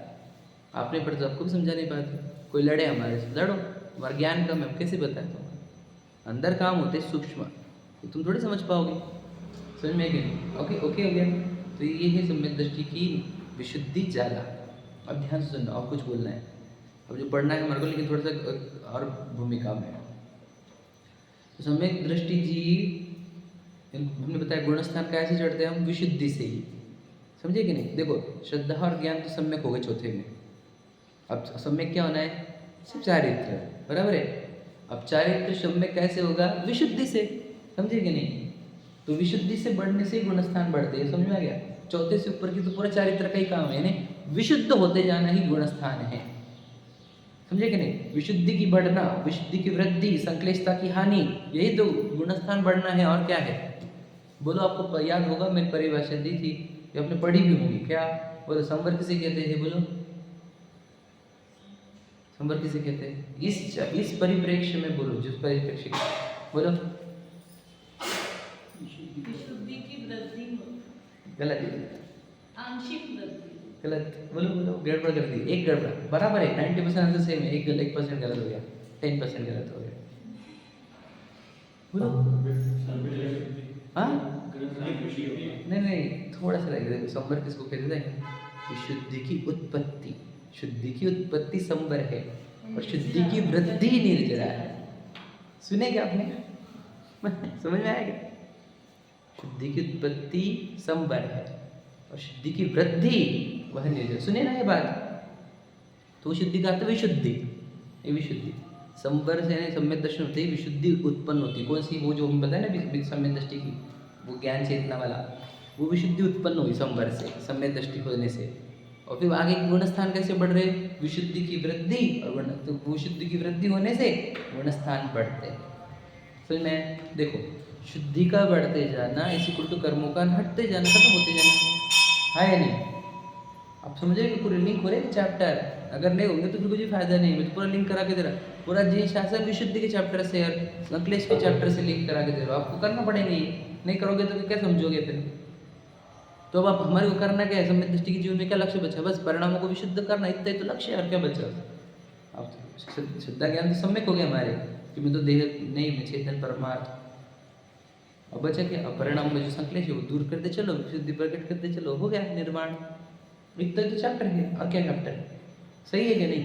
आपने पढ़ तो आपको भी समझा नहीं पाते। कोई लड़े हमारे से, लड़ो, हमारा ज्ञान कम है, कैसे बताए तुम, अंदर काम होते सूक्ष्म, तो तुम थोड़ी समझ पाओगे, समझ में गए। ओके ओके हो गया। तो ये है सम्यक दृष्टि की विशुद्धि ज्यादा। अब ध्यान से सुनना, अब कुछ बोलना है, अब जो पढ़ना है हमारे को, लेकिन थोड़ा सा और भूमिका में। तो सम्यक दृष्टि जी हमने बताया गुणस्थान कैसे चढ़ते हैं हम, विशुद्धि से ही, समझे कि नहीं। देखो श्रद्धा और ज्ञान तो सम्यक हो गए चौथे में, अब सम्यक क्या होना है, सिर्फ चारित्र, बराबर है। अब चारित्र सम्यक कैसे होगा, विशुद्धि से, समझे कि नहीं। तो विशुद्धि से बढ़ने से गुणस्थान बढ़ते हैं, समझ में आ गया। चौथे से ऊपर की तो पूरा चारित्र का ही काम है, यानी विशुद्ध होते जाना ही गुणस्थान है, समझे कि नहीं। विशुद्धि की बढ़ना, विशुद्धि की वृद्धि, संक्लेशता की हानि, यही तो गुणस्थान बढ़ना है, और क्या है बोलो। आपको याद होगा मैंने परिभाषा दी थी, ये आपने पढ़ी भी होगी, क्या बोलो, संवर किसे कहते हैं, बोलो संवर किसे कहते हैं, इस परिप्रेक्ष्य में बोलो, जिस परिप्रेक्ष्य बोलो, विशुद्धि की वृद्धि, गलत, आंशिक वृद्धि, गलत, बोलो बोलो, गड़बड़ कर दी, एक गड़बड़, बराबर है, 90% आंसर सेम है, 1% गलत हो गया, 10% गलत हो गया, बोलो। हाँ नहीं नहीं, थोड़ा सा लगेगा, देखो संवर किसको कहते हैं, विशुद्धि की उत्पत्ति, शुद्धि की उत्पत्ति संवर है, और शुद्धि की वृद्धि निर्जरा है। सुने क्या आपने समझ में आएगा, शुद्धि की उत्पत्ति संवर है, और शुद्धि की वृद्धि वह निर्जरा, सुने ना ये बात। तो शुद्धि का अर्थ विशुद्धि, ये विशुद्धि संवर से सम्यक दर्शन होते ही विशुद्धि उत्पन्न होती है। कौन सी, वो जो हम बताए ना सम्यक दृष्टि की, वो ज्ञान चेतना वाला, वो विशुद्धि उत्पन्न हुई संवर से, सम्यक दृष्टि होने से। और फिर आगे गुणस्थान कैसे बढ़ रहे, विशुद्धि की वृद्धि, और तो विशुद्धि की वृद्धि होने से गुणस्थान बढ़ते। समझ में देखो, शुद्धि का बढ़ते जाना इसी कुल कर्मों का हटते जाना, खत्म होते जाना, है या नहीं? आप समझेंगे पूरे लिंक हो रहे हैं चैप्टर, अगर नहीं होंगे तो फिर कुछ फायदा नहीं। मैं तो पूरा लिंक करा के दे रहा, पूरा जी शासन विशुद्धि के चैप्टर से और संकलेश के चैप्टर से लिंक करा के दे रहा हूँ। आपको करना पड़ेगा, ये नहीं करोगे तो फिर क्या समझोगे फिर? तो अब आप हमारे को करना क्या है? सम्यक दृष्टि के जीवन में क्या लक्ष्य बचा? बस परिणामों को विशुद्ध करना, इतना ही तो लक्ष्य है, और क्या बचा? अब श्रद्धा ज्ञान तो सम्यक हो गया हमारे कि मैं तो देह नहीं, मैं चेतन परमार्थ। अब बचा क्या? अब परिणाम में जो संकलेश है वो दूर करते चलो, विशुद्धि प्रकट करते चलो, हो गया निर्माण। इतना तो चैप्टर है, और क्या चैप्टर है? सही है कि नहीं?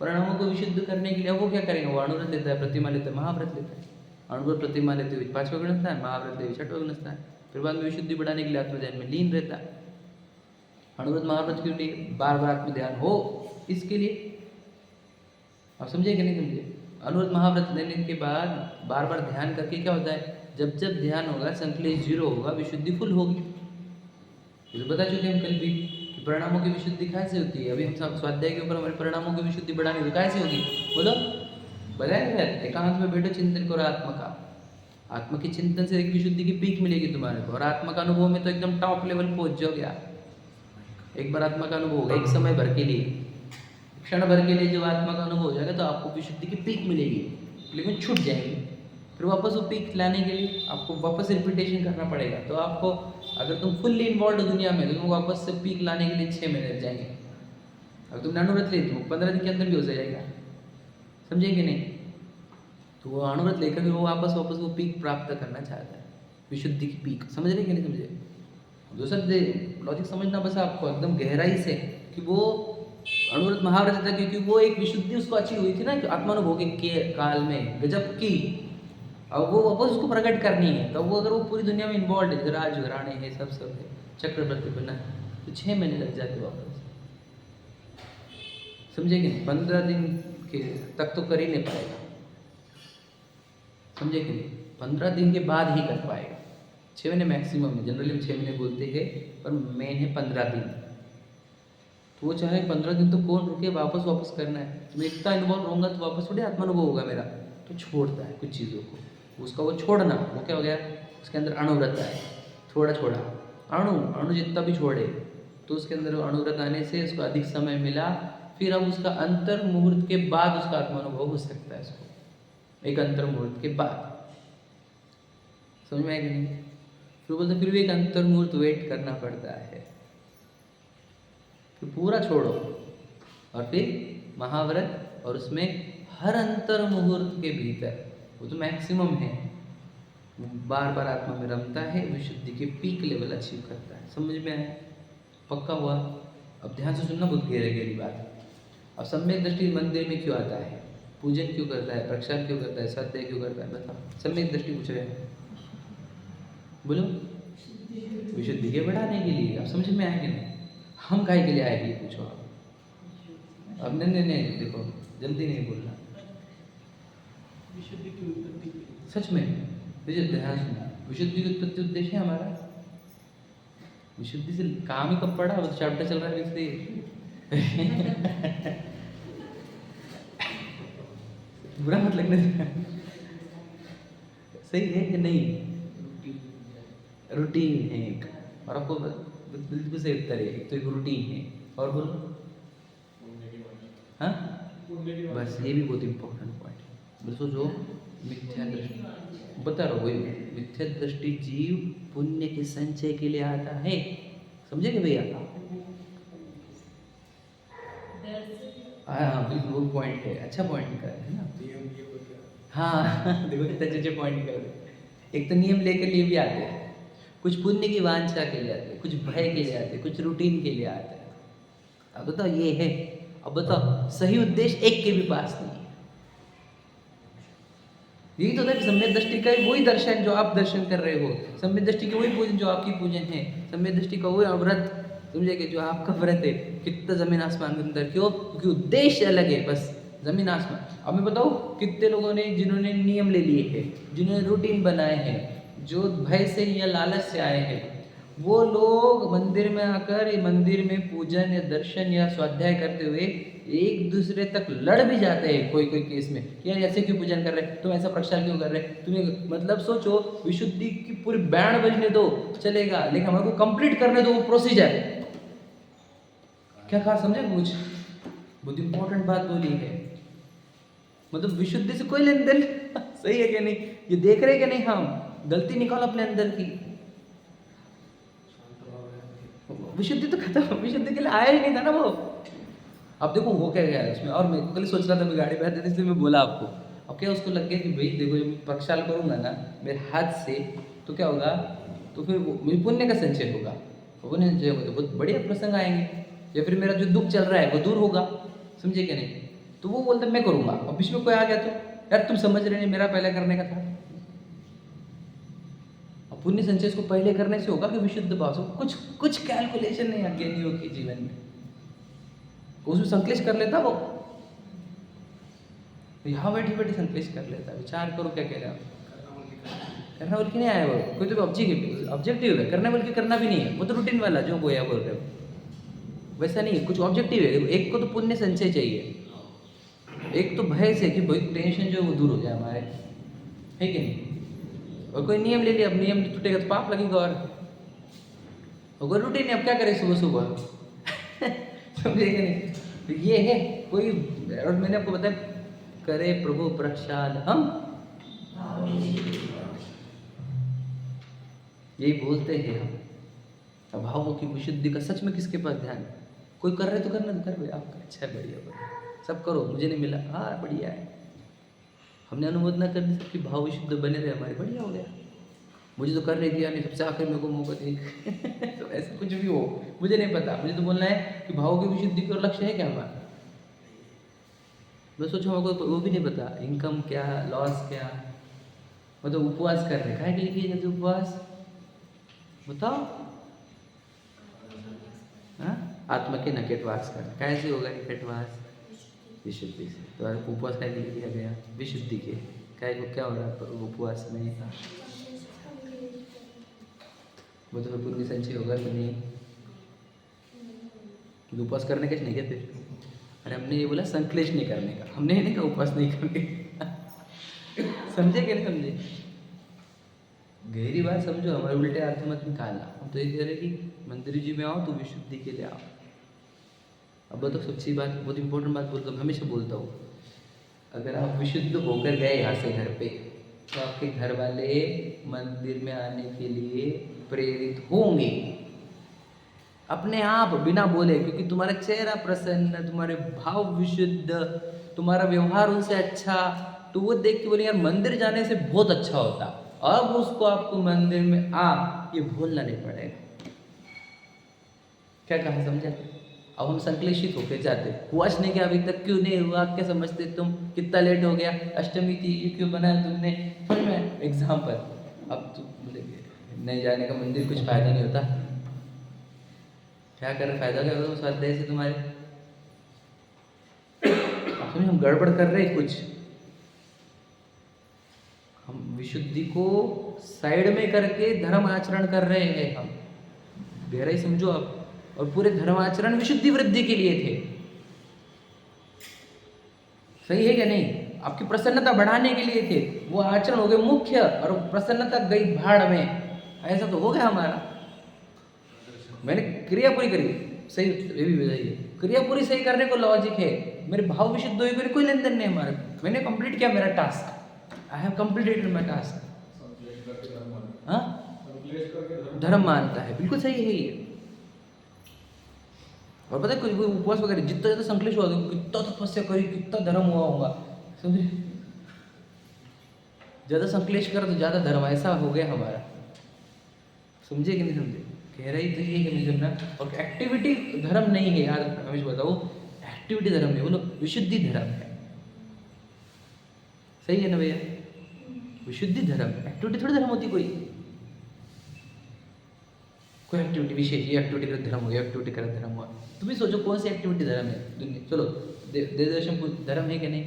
परिणामों को विशुद्ध करने के लिए अब वो क्या करेंगे? वो अणुव्रत लेता है, प्रतिमा लेता है, महाव्रत लेता है। अणुव्रत प्रतिमा लेते हुए 5वां गुण है, महाव्रत लेते हुए 6वां गुण है। फिर बाद में विशुद्धि बढ़ाने के लिए आत्मध्यान में लीन रहता है। अणुव्रत महाव्रत के लिए बार बार आत्मध्यान हो, इसके लिए। आप समझे कि नहीं समझे? अनुव्रत महाव्रत लेने के बाद बार बार ध्यान करके क्या होता है? जब जब ध्यान होगा संकलेश 0 होगा, विशुद्धि फुल होगी। ये तो बता चुके हम कल भी कि परिणामों की विशुद्धि कैसे होती है। अभी हम सब स्वाध्याय के ऊपर हमारे परिणामों की विशुद्धि बढ़ानी तो कैसे होगी? बोलो, बताएंगे सर। एकांत में बैठो, चिंतन करो आत्मा का। आत्मा के चिंतन से एक विशुद्धि की पीक मिलेगी तुम्हारे को, और आत्मा का अनुभव में तो एकदम टॉप लेवल पहुंच जाओगे आप। एक बार आत्मा का अनुभव होगा, एक समय भर के लिए, क्षण भर के लिए जब आत्मा का अनुभव हो जाएगा तो आपको विशुद्धि की पीक मिलेगी, लेकिन छूट जाएगी। फिर वापस वो पीक लाने के लिए आपको वापस रिपीटेशन करना पड़ेगा। तो आपको अगर तुम फुल्ली इन्वॉल्व हो दुनिया में तो तुम वापस से पीक लाने के लिए 6 महीने लग जाएंगे। अगर तुमने अनुव्रत ले तो 15 दिन के अंदर भी हो जाएगा, समझेंगे नहीं? तो वो अनुव्रत लेकर फिर वो वापस वो पीक प्राप्त करना चाहता है, विशुद्धि की पीक। समझ रहे कि नहीं समझे? जो सब लॉजिक समझना बस आपको एकदम गहराई से कि वो अनुव्रत महाव्रत था, क्योंकि वो एक विशुद्धि उसको अच्छी हुई थी ना कि आत्मानुभव के काल में गजब की। अब वो वापस उसको प्रकट करनी है, तो वो अगर वो पूरी दुनिया में इन्वॉल्व है, राज राणे है, सब है, चक्रवर्ती बना है, तो 6 महीने लग जाते वापस। समझेंगे? 15 दिन के तक तो कर ही नहीं पाएगा, समझे कि नहीं? 15 दिन के बाद ही कर पाएगा। 6 महीने मैक्सिमम है, जनरली 6 महीने बोलते हैं, पर मेन है 15 दिन। तो वो चाहे 15 दिन तो कौन रुके, वापस करना है। तो मैं इतना इन्वॉल्व रहूँगा तो वापस थोड़ी आत्मानुभव होगा मेरा। तो छोड़ता है कुछ चीज़ों को, उसका वो छोड़ना, वो क्या हो गया? उसके अंदर अणुव्रत है, थोड़ा अणु जितना भी छोड़े तो उसके अंदर अणुव्रत आने से उसको अधिक समय मिला। फिर अब उसका अंतर मुहूर्त के बाद उसका आत्मानुभव हो सकता है, उसको एक अंतर मुहूर्त के बाद। समझ में आया कि नहीं? फिर बोलते फिर भी एक अंतर मुहूर्त वेट करना पड़ता है, फिर पूरा छोड़ो और फिर महाव्रत, और उसमें हर अंतर मुहूर्त के भीतर, वो तो मैक्सिमम है, बार बार आत्मा में रमता है, विशुद्धि के पीक लेवल अचीव करता है। समझ में आया? पक्का हुआ? अब ध्यान से सुनना, बहुत गहरी बात। अब सम्यक दृष्टि मंदिर में क्यों आता है? पूजन क्यों करता है? प्रक्षाल क्यों करता है? स्वाध्याय क्यों करता है? बताओ। सम्यक दृष्टि पूछ रहे हैं, बोलो। विशुद्धि के बढ़ाने के लिए। अब समझ में आया कि नहीं? हम काहे के लिए आए, ये पूछो आप। अब नहीं देखो, जल्दी नहीं बोलना, विशुद्धि की उत्पत्ति के लिए। सच में ध्यान सुनना। विशुद्धि की उत्पत्ति उद्देश्य है हमारा। विशुद्धि से काम ही कब पड़ा? वो चैप्टर चल रहा है इसलिए। बुरा मत लगने देना। सही है कि नहीं? रूटीन है एक, और आपको बिल्कुल सही उत्तर है। एक तो एक रूटीन है, और बोलो। हाँ, बस ये भी बहुत इंपॉर्टेंट पॉइंट है। बस जो मिथ्या दृष्टि बता रहा हूँ, वही मिथ्या दृष्टि जीव पुण्य के संचय के लिए आता है। समझेंगे भैया? हाँ बिल्कुल, वो पॉइंट है, अच्छा पॉइंट निकाला है ना। हाँ देखो कितने अच्छे पॉइंट निकाले। एक तो नियम लेकर लिए भी आते हैं, कुछ पुण्य की वांछा के लिए आते हैं, कुछ भय के लिए आते हैं, कुछ रूटीन के लिए आते हैं। अब बताओ ये है। अब बताओ सही उद्देश्य एक के भी पास नहीं है। यही तो होता है कि सम्यक दृष्टि का वही दर्शन जो आप दर्शन कर रहे हो, सम्यक दृष्टि की वही पूजन जो आपकी पूजन है, सम्यक दृष्टि का वही व्रत समझे कि जो आपका व्रत है। कितना जमीन आसमान के अंदर, क्यों? क्योंकि उद्देश्य अलग है, बस जमीन आसमान। अब मैं बताऊँ कितने लोगों ने, जिन्होंने नियम ले लिए हैं, जिन्होंने रूटीन बनाए हैं, जो भय से या लालच से आए हैं, वो लोग मंदिर में आकर मंदिर में पूजन या दर्शन या स्वाध्याय करते हुए एक दूसरे तक लड़ भी जाते हैं कोई कोई केस में कि यार ऐसे क्यों पूजन कर रहे हैं, तुम ऐसा प्रक्षाल क्यों कर रहे हैं, तुम्हें मतलब सोचो विशुद्धि की पूरी बैंड बजने दो चलेगा, लेकिन हमारे को कंप्लीट करने दो वो प्रोसीजर। क्या कहा समझे कुछ? बहुत इंपॉर्टेंट बात बोली है। मतलब विशुद्धि से कोई लेन देन सही है कि नहीं, ये देख रहे कि नहीं, हम गलती निकालो अपने अंदर की। विशुद्धि तो खत्म, विशुद्धि के लिए आया ही नहीं था ना वो। अब देखो हो क्या गया है उसमें, और मैं कल सोच रहा था मैं गाड़ी में बैठे थे इसलिए मैं बोला आपको। अब क्या उसको लग गया कि भाई देखो जब मैं प्रक्षाल करूंगा ना मेरे हाथ से तो क्या होगा, तो फिर वो मेरे पुण्य का संचय होगा, पुण्य संचय होगा तो बहुत बढ़िया प्रसंग आएंगे, या फिर मेरा जो दुख चल रहा है वो दूर होगा, समझे कि नहीं। तो वो बोलता मैं करूंगा, अब बीच में कोई आ गया तो यार तुम समझ रहे नहीं मेरा पहले करने का था। अब पुण्य संचय इसको पहले करने से होगा कि विशुद्ध भाव से कुछ कैलकुलेशन नहीं है ज्ञानियों के जीवन में, उसमें संकलेश कर लेता वो, यहाँ बैठे बैठे संकलेश कर लेता। विचार करो क्या कह रहे हैं, करना बोल के नहीं आया वो, कोई तो ऑब्जेक्टिव है, करना बोल के करना भी नहीं है, वो तो रूटीन वाला जो बोया बोल रहे हो वैसा नहीं है, कुछ ऑब्जेक्टिव है। एक को तो पुण्य संचय चाहिए, एक तो भय से कि भाई टेंशन जो है वो दूर हो जाए हमारे, है कि नहीं। और कोई नियम ले लिया, अब नियम टूटेगा तो पाप लगेगा, और कोई रूटीन है, अब क्या करें सुबह सुबह समझे कि नहीं। तो ये है कोई, और मैंने आपको बताया करे प्रभु प्रक्षाल हम, यही बोलते हैं हम। भावों की विशुद्धि का सच में किसके पास ध्यान है? कोई कर रहे तो करना, तो कर भाई आपका अच्छा है, बढ़िया सब करो, मुझे नहीं मिला हाँ बढ़िया है, हमने अनुमोदना कर दी सबकी भाव विशुद्ध बने रहे हमारे, बढ़िया हो गया। मुझे तो कर रही दिया नहीं, सबसे आखिर मेरे को मौका दे तो ऐसा कुछ भी हो मुझे नहीं पता, मुझे तो बोलना है कि भाव की विशुद्धि का लक्ष्य है क्या हमारा। मैं सोचो हमको वो भी नहीं पता इनकम क्या, लॉस क्या, मतलब उपवास कर रहे काहे के लिए किए जाते उपवास बताओ। हाँ आत्मा के नकेटवास करना, कैसे होगा निकटवास? विशुद्धि से। तो आज उपवास का लिए किया गया विशुद्धि के, काय को क्या हो रहा है उपवास में, वो तो पुण्य संचय होगा कि नहीं। उपवास करने का नहीं क्या फिर, अरे हमने ये बोला संकलेश नहीं करने का, हमने ये नहीं कहा उपवास नहीं करने का समझे कि नहीं समझे? गहरी बात समझो, हमारे उल्टे अर्थ मत निकालना। हम तो ये कह रहे कि मंदिर जी में आओ तो विशुद्धि के लिए आओ। अब बताओ सच्ची बात, बहुत इंपॉर्टेंट बात बोलता हूँ, हमेशा बोलता हूँ, अगर आप विशुद्ध होकर गए यहाँ से घर पे तो आपके घर वाले मंदिर में आने के लिए प्रेरित होंगे अपने आप बिना बोले, क्योंकि तुम्हारा चेहरा प्रसन्न, तुम्हारे भाव विशुद्ध, तुम्हारा व्यवहार उनसे अच्छा, तो वो देख के बोले यार मंदिर जाने से बहुत अच्छा होता। अब उसको आपको मंदिर में ये भूलना नहीं पड़ेगा। क्या कहा समझा? अब हम संक्लेशित होकर जाते, हुआ नहीं क्या अभी तक, क्यों नहीं हुआ, क्या समझते तुम, कितना लेट हो गया, अष्टमी थी ये क्यों बनाया तुमने, समझ में एग्जाम्पल। अब तो नहीं जाने का मंदिर कुछ फायदा नहीं होता, क्या कर रहे, फायदा क्या होगा उस स्वाध्याय से तुम्हारे? समझे हम गड़बड़ कर रहे हैं कुछ, हम विशुद्धि को साइड में करके धर्म आचरण कर रहे हैं हम, गहराई समझो आप। और पूरे धर्म आचरण विशुद्धि वृद्धि के लिए थे, सही है क्या नहीं? आपकी प्रसन्नता बढ़ाने के लिए थे, वो आचरण हो गए मुख्य और प्रसन्नता गई भाड़ में, ऐसा तो हो गया हमारा। मैंने क्रिया पूरी करी, सही ये भी बताइए, क्रिया पूरी सही करने को लॉजिक है, मेरे भाव विशुद्ध हुए, मेरे कोई लेन देन नहीं हमारे, मैंने कंप्लीट किया मेरा task, I have completed my task. हाँ धर्म मानता है, बिल्कुल सही है ये। और पता है कोई उपवास वगैरह जितना ज़्यादा संकलेश हुआ, कितना तपस्या करी, कितना धर्म हुआ होगा, समझे? ज़्यादा संकलेश करो तो ज़्यादा धर्म, ऐसा हो गया हमारा, समझे कि नहीं समझे? कह रही तो ये है समझना। और एक्टिविटी धर्म नहीं है यार, हमेशा बताओ एक्टिविटी धर्म नहीं, बोलो विशुद्धि धर्म है, सही है ना भैया? विशुद्धि धर्म, एक्टिविटी थोड़ी धर्म होती कोई एक्टिविटी विशेष, ये एक्टिविटी का धर्म हो गया, एक्टिविटी का धर्म हुआ। तुम भी सोचो कौन सी एक्टिविटी धर्म है दुनिया, चलो देवदर्शन धर्म है कि नहीं,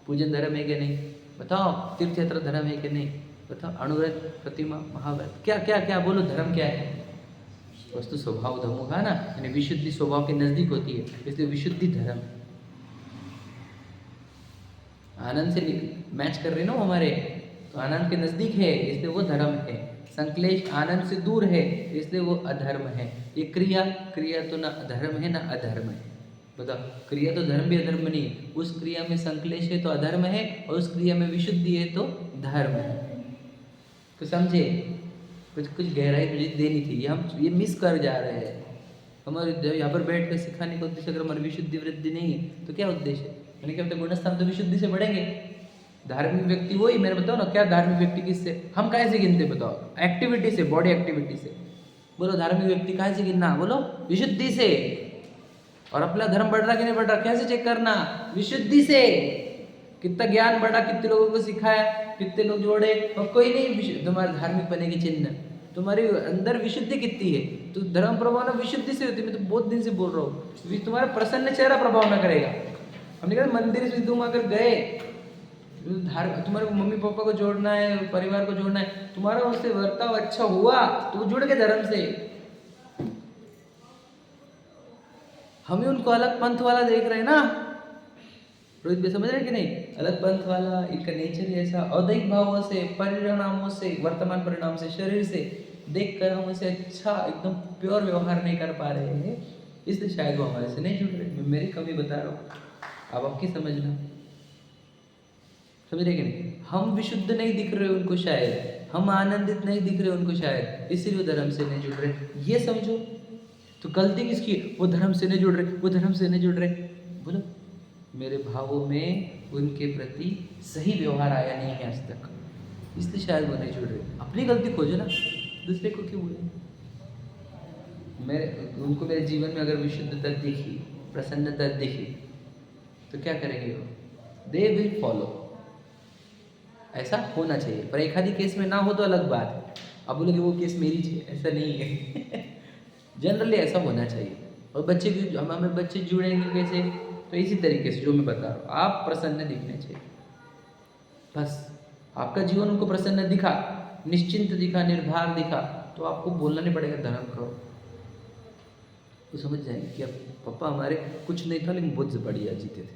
पूजन धर्म है कि नहीं, बताओ तीर्थ यात्रा धर्म है कि नहीं, बताओ अणुव्रत, प्रतिमा, महाव्रत, क्या क्या क्या बोलो धर्म क्या है? वस्तु स्वभाव धर्मों ना, यानी विशुद्धि स्वभाव के नजदीक होती है, इसलिए विशुद्धि धर्म है। आनंद से मैच कर रहे ना हमारे, तो आनंद के नजदीक है इसलिए वो धर्म है। संक्लेश आनंद से दूर है इसलिए वो अधर्म है। ये क्रिया तो ना धर्म है ना अधर्म है। बताओ, क्रिया तो धर्म भी अधर्म नहीं है। उस क्रिया में संक्लेश है तो अधर्म है, और उस क्रिया में विशुद्धि है तो धर्म है। तो समझे, कुछ गहराई मुझे देनी थी, ये मिस कर जा रहे हैं। हमारे यहाँ पर बैठ कर सिखाने का उद्देश्य अगर हमारी विशुद्धि वृद्धि नहीं है तो क्या उद्देश्य है? मैंने क्या बोलते गुणस्थान तो विशुद्धि से बढ़ेंगे। धार्मिक व्यक्ति वही, मैंने बताओ ना, क्या धार्मिक व्यक्ति किससे हम कैसे गिनते? बताओ, एक्टिविटी से, बॉडी एक्टिविटी से। बोलो धार्मिक व्यक्ति कहाँ से गिनना? बोलो विशुद्धि से। और अपना धर्म बढ़ रहा कि नहीं बढ़ रहा कैसे चेक करना? विशुद्धि से। कितना ज्ञान बढ़ा, कितने लोगों को सिखाया, कितने लोग जोड़े, और कोई नहीं तुम्हारे धार्मिक बने की चिन्ह। तुम्हारे अंदर विशुद्धि कितनी है? तो धर्म प्रभाव ना विशुद्धि से होती है। मैं तो बहुत दिन से बोल रहा हूँ, तुम्हारा प्रसन्न चेहरा प्रभाव ना करेगा। हमने कहा मंदिर से तुम अगर गए, तुम्हारे मम्मी पापा को जोड़ना है, परिवार को जोड़ना है, तुम्हारा उससे वर्ताव अच्छा हुआ तो वो जुड़ गए धर्म से। हम ही उनको अलग पंथ वाला देख रहे हैं ना, रोहित भाई समझ रहे कि नहीं? अलग पंथ वाला, इनका नेचर ऐसा, अदैहिक भावों से, परिणामों से, वर्तमान परिणाम से, शरीर से देखकर हम उसे अच्छा एकदम प्योर व्यवहार नहीं कर पा रहे हैं, इसलिए शायद वो हमारे से नहीं जुड़ रहे। मैं मेरी कमी बता रहा हूँ, अब आपकी समझना। समझ रहे कि नहीं? हम विशुद्ध नहीं दिख रहे उनको शायद, हम आनंदित नहीं दिख रहे उनको शायद, इसीलिए वो धर्म से नहीं जुड़ रहे। ये समझो। तो गलती किसकी? वो धर्म से नहीं जुड़ रहे, वो धर्म से नहीं जुड़ रहे। बोलो मेरे भावों में उनके प्रति सही व्यवहार आया नहीं है आज तक, इसलिए शायद वो नहीं जुड़ रहे। अपनी गलती खोजो ना, दूसरे को क्यों बोले? उनको मेरे जीवन में अगर विशुद्धता दिखी, प्रसन्नता दिखी, तो क्या करेंगे वो? They will follow. ऐसा होना चाहिए। पर एक आधी केस में ना हो तो अलग बात है। अब बोलोगे वो केस मेरी है, ऐसा नहीं है। जनरली ऐसा होना चाहिए। और बच्चे की हमें बच्चे जुड़ेंगे कैसे? तो इसी तरीके से जो मैं बता रहा हूँ, आप प्रसन्न दिखने चाहिए। बस आपका जीवन उनको प्रसन्न दिखा, निश्चिंत दिखा, निर्भर दिखा, तो आपको बोलना नहीं पड़ेगा धर्म करो। तो समझ जाएंगे कि अब पापा हमारे कुछ नहीं था लेकिन बहुत बढ़िया जीते थे,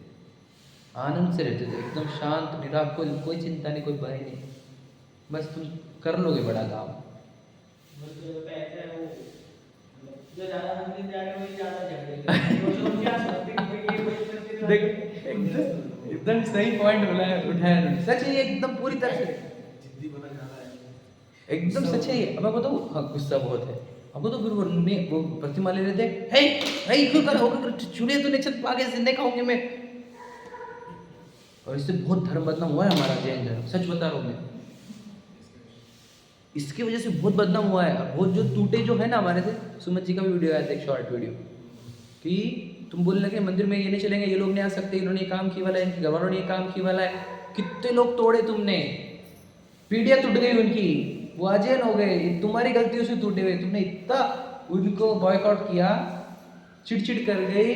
आनंद से रहते थे, एकदम शांत निराग, कोई चिंता नहीं, कोई भय नहीं। बस तुम कर लोगे बड़ा काम। देख एकदम सही पॉइंट उठाया, सच है, एकदम पूरी तरह से जिद्दी बना जा रहा है। एकदम सच है। अब मैं बताऊँ, हाँ गुस्सा बहुत है। अब तो फिर वो प्रतिमा ले लेते, हे क्यों कर होगा, चुने तो नहीं छत आगे से नहीं खाऊंगे मैं। और इससे बहुत धर्म बदनाम हुआ है हमारा जैन धर्म, सच बता रहा हूँ मैं। इसकी वजह से बहुत बदनाम हुआ है। बहुत जो टूटे जो है ना हमारे से, सुमित जी का भी वीडियो आया था, एक शॉर्ट वीडियो, कि तुम बोलने लगे मंदिर में ये नहीं चलेंगे, ये लोग नहीं आ सकते, इन्होंने ये काम किया वाला है, इनके गवर्नर ने ये काम किया वाला है। कितने लोग तोड़े तुमने, पीढ़ियां टूट गई उनकी, वो अजैन हो गए, तुम्हारी गलतियों से टूटे हुए। तुमने इतना उनको बॉयकॉट किया, चिड़चिड़ कर गई,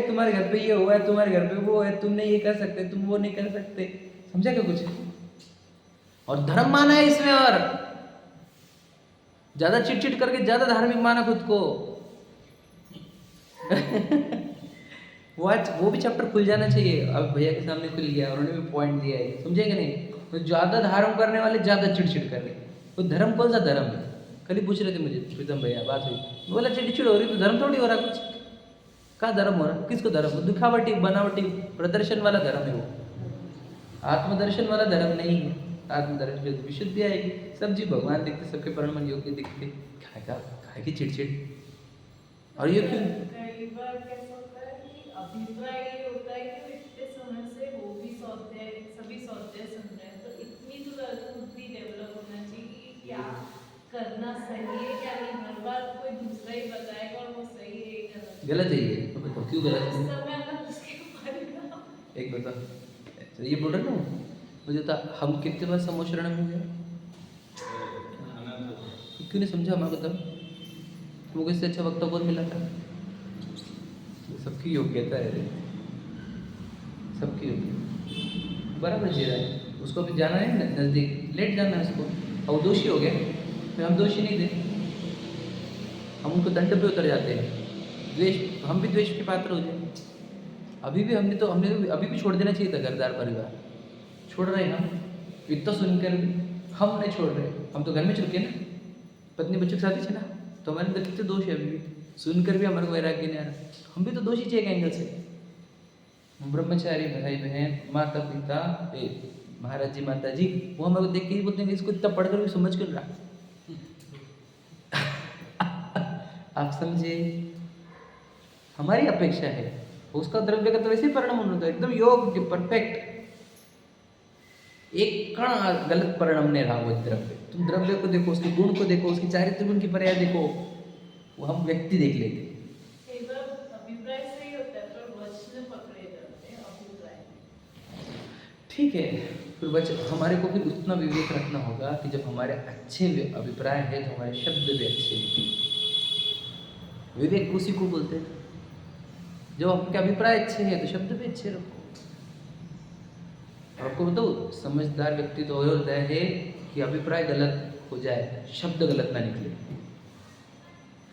तुम्हारे घर पे ये हुआ है, तुम्हारे घर पे वो है, तुम नहीं ये कर सकते, तुम वो नहीं कर सकते। समझा क्या कुछ? और धर्म माना है इसमें, और ज्यादा चिड़चिड़ करके ज्यादा धार्मिक माना खुद को। वो भी चैप्टर खुल जाना चाहिए। अब भैया के सामने खुल गया, उन्होंने भी पॉइंट दिया है, समझे कि नहीं? तो ज्यादा धर्म करने वाले ज्यादा चिड़चिड़ कर रहे। तो धर्म कौन सा धर्म है? कल ही पूछ रहे थे मुझे प्रीतम भैया, बात हुई, बोला चिड़चिड़ हो रही तो धर्म थोड़ी हो रहा कुछ। कहाँ धर्म हो रहा? किसको धर्म? दिखावटी बनावटी प्रदर्शन वाला धर्म है वो, आत्मदर्शन वाला धर्म नहीं है। आत्मदर्शन विशुद्धि आएगी, सब जी भगवान दिखते, सबके परिणाम योग्य दिखते, खाए की चिड़चिड़। और ये क्यों? कई बार कैसा होता है कि अभिप्राय ये होता है कि इतने समय से वो भी सोचते हैं, सभी सोचते हैं, सुन रहे हैं, तो इतनी तो बुद्धि डेवलप होना चाहिए कि क्या करना सही है क्या नहीं। हर बार कोई दूसरा ही बताएगा और वो सही है गलत है ये। तो बताओ क्यों गलत है? समय अगर उसके परिणाम एक बता, ये बोल रहे ना मुझे तो, हम कितने बार समोशरण में हुए, क्यों नहीं समझा हमारा धर्म? तुमको इससे अच्छा वक्ता कौन मिला था? सबकी योग्यता है, सबकी योग्यता बराबर जी रहा है। उसको भी जाना है नजदीक, लेट जाना है उसको। और दोषी हो गया, फिर हम दोषी नहीं थे, हम उनको दंड पे उतर जाते हैं, द्वेष, हम भी द्वेष के पात्र हो जाएंगे। अभी भी हमने अभी भी छोड़ देना चाहिए था घरदार परिवार, छोड़ रहे हैं हम, इतना सुनकर भी हम नहीं छोड़ रहे। हम तो घर में चुके ना, पत्नी बच्चों के साथ ही थे ना, तो हमारे अंदर कितने दोष है अभी भी, सुनकर भी हमारे को वैराग्य नहीं आ रहा। हम भी तो दोषी थे एक एंगल से। ब्रह्मचारी भाई बहन, माता पिता, महाराज जी माता जी, वो हमारे को देख के ही बोलते हैं इसको इतना पढ़कर भी समझ कर रहा। आप समझे, हमारी अपेक्षा है, उसका द्रव्य का तो वैसे ही परिणाम होना था, एकदम योग्य परफेक्ट, एक कण गलत परिणाम नहीं रहा वो द्रव्य। तुम द्रव्य को देखो, उसके गुण को देखो, उसकी चारित्र गुण की पर्याय देखो, वो हम व्यक्ति देख लेते। अभिप्राय सही होता है पर वचन पकड़े जाते हैं अभिप्राय। ठीक है, फिर हमारे को फिर उतना विवेक रखना होगा कि जब हमारे अच्छे अभिप्राय है तो हमारे शब्द भी अच्छे होंगे। विवेक उसी को बोलते हैं, जब आपके अभिप्राय अच्छे हैं तो शब्द भी अच्छे रखो। आपको बताओ, समझदार व्यक्ति तो और होता है कि अभिप्राय गलत हो जाए, शब्द गलत ना निकले,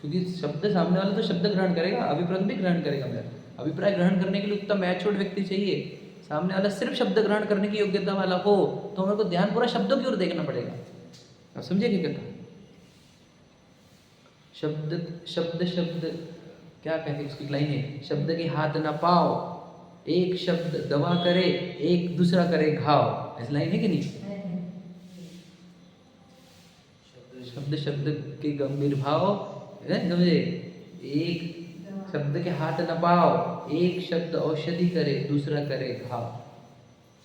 क्योंकि शब्द सामने वाला तो शब्द ग्रहण करेगा, अभिप्राय भी ग्रहण करेगा। मेरा अभिप्राय ग्रहण करने के लिए उतना मैच्योर्ड व्यक्ति चाहिए। सामने वाला सिर्फ शब्द ग्रहण करने की योग्यता वाला हो तो हमारे को ध्यान पूरा शब्दों की ओर देखना पड़ेगा। आप समझे क्या कहता? शब्द क्या कहते, उसकी लाइन है, शब्द के हाथ ना पाओ, एक शब्द दवा करे, एक दूसरा करे घाव, ऐसी लाइन है कि नहीं? शब्द के गंभीर भाव है, समझे? एक शब्द के हाथ न पाओ, एक शब्द औषधि करे, दूसरा करे घाव।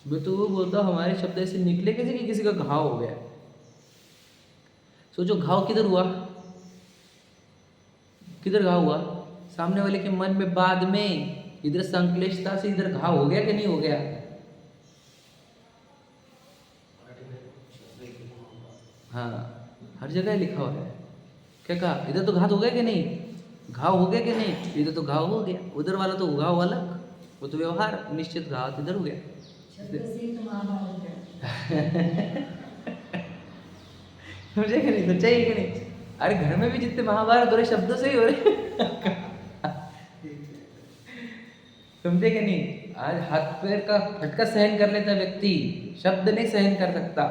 मैं तो वो बोलता, हमारे शब्द ऐसे निकले कैसे कि किसी का घाव हो गया। सोचो, घाव किधर हुआ? किधर घाव हुआ? सामने वाले के मन में, बाद में, इधर संक्लेशता से इधर घाव हो गया कि नहीं हो गया? हाँ, हर जगह लिखा हुआ है। क्या कहा? इधर तो घात हो गया कि नहीं, घाव हो गया कि नहीं? इधर तो घाव हो गया, उधर वाला तो घाव अलग, वो तो व्यवहार निश्चित, घाव इधर हो गया। समझे कि नहीं? सच्चाई कि नहीं? अरे घर में भी जितने महाभारत हो रहे शब्दों से ही हो रहे। समझे कि नहीं? आज हाथ पैर का फटका सहन कर लेता व्यक्ति, शब्द नहीं सहन कर सकता।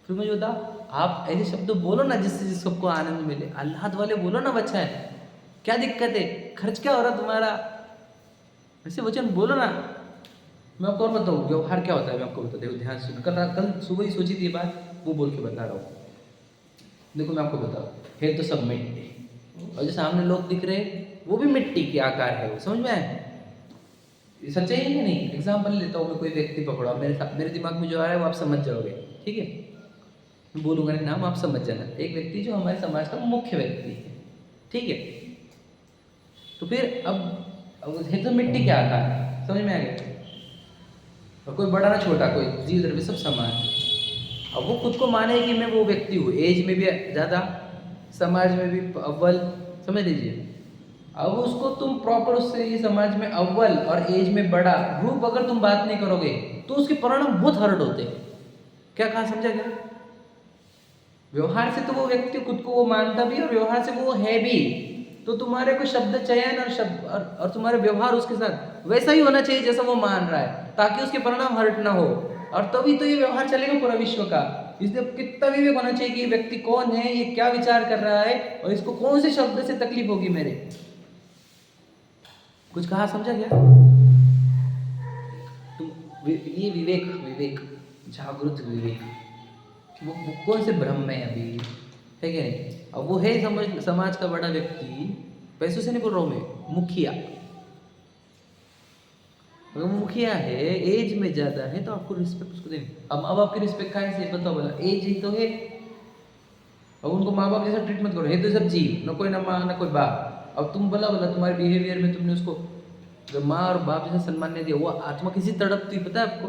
फिर मुझे बता, आप ऐसे शब्द बोलो ना जिससे सबको आनंद मिले, अल्लाह वाले बोलो ना, बच्चा है, क्या दिक्कत है? खर्च क्या हो रहा तुम्हारा? ऐसे वचन बोलो ना। मैं आपको और बताऊँ व्यवहार क्या होता है, मैं आपको बता, देखो ध्यान सुनो। कल सुबह ही सोची थी बात, वो बोल के बता रहा हूँ। देखो मैं आपको बताऊँ, है तो सब मिट्टी, और जो सामने लोग दिख रहे वो भी मिट्टी के आकार है, वो समझ में आए? सच्चाई है कि नहीं? एग्जाम्पल लेता हूँ मैं, कोई व्यक्ति पकड़ो, मेरे दिमाग में जो आ रहा है वो आप समझ जाओगे, ठीक है? मैं बोलूँगा नहीं नाम, आप समझ जाना। एक व्यक्ति जो हमारे समाज का मुख्य व्यक्ति है, ठीक है? तो फिर अब है तो मिट्टी के आकार है, समझ में आ गया? और कोई बड़ा ना छोटा, कोई जीव द्रव्य सब समान है। अब वो खुद को माने कि मैं वो व्यक्ति हूँ, एज में भी ज़्यादा, समाज में भी अव्वल, समझ लीजिए। अब उसको तुम प्रॉपर उससे ये समाज में अव्वल और एज में बड़ा रूप अगर तुम बात नहीं करोगे तो उसके परिणाम बहुत हर्ट होते हैं। क्या कहा, समझा क्या? व्यवहार से तो वो व्यक्ति खुद को वो मानता भी और व्यवहार से वो है भी, तो तुम्हारे को शब्द चयन और तुम्हारे व्यवहार उसके साथ वैसा ही होना चाहिए जैसा वो मान रहा है, ताकि उसके परिणाम हर्ट ना हो, और तभी तो ये व्यवहार चलेगा पूरा विश्व का। इसलिए कितना विवेक होना चाहिए कि ये व्यक्ति कौन है, ये क्या विचार कर रहा है, और इसको कौन से शब्द से तकलीफ होगी मेरे। कुछ कहा, समझा क्या? तुम ये विवेक जागृत विवेक, वो कौन से ब्रह्म में अभी है क्या नहीं? अब वो है समाज का बड़ा व्यक्ति, पैसों से नहीं बोल रहा हूँ मैं, मुखिया। अगर मुखिया है, एज में ज़्यादा है, तो आपको रिस्पेक्ट उसको देनी। अब माँ बाप की रिस्पेक्ट कहाँ से बताओ बोला, एज ही तो है। अब उनको माँ बाप जैसा ट्रीटमेंट करो, है तो सब जीव, न कोई ना माँ न कोई बाप। अब तुम बोला तुम्हारे बिहेवियर में तुमने उसको जब माँ और बाप जैसा सम्मान नहीं दिया, वो आत्मा किसी तड़पती, पता है आपको?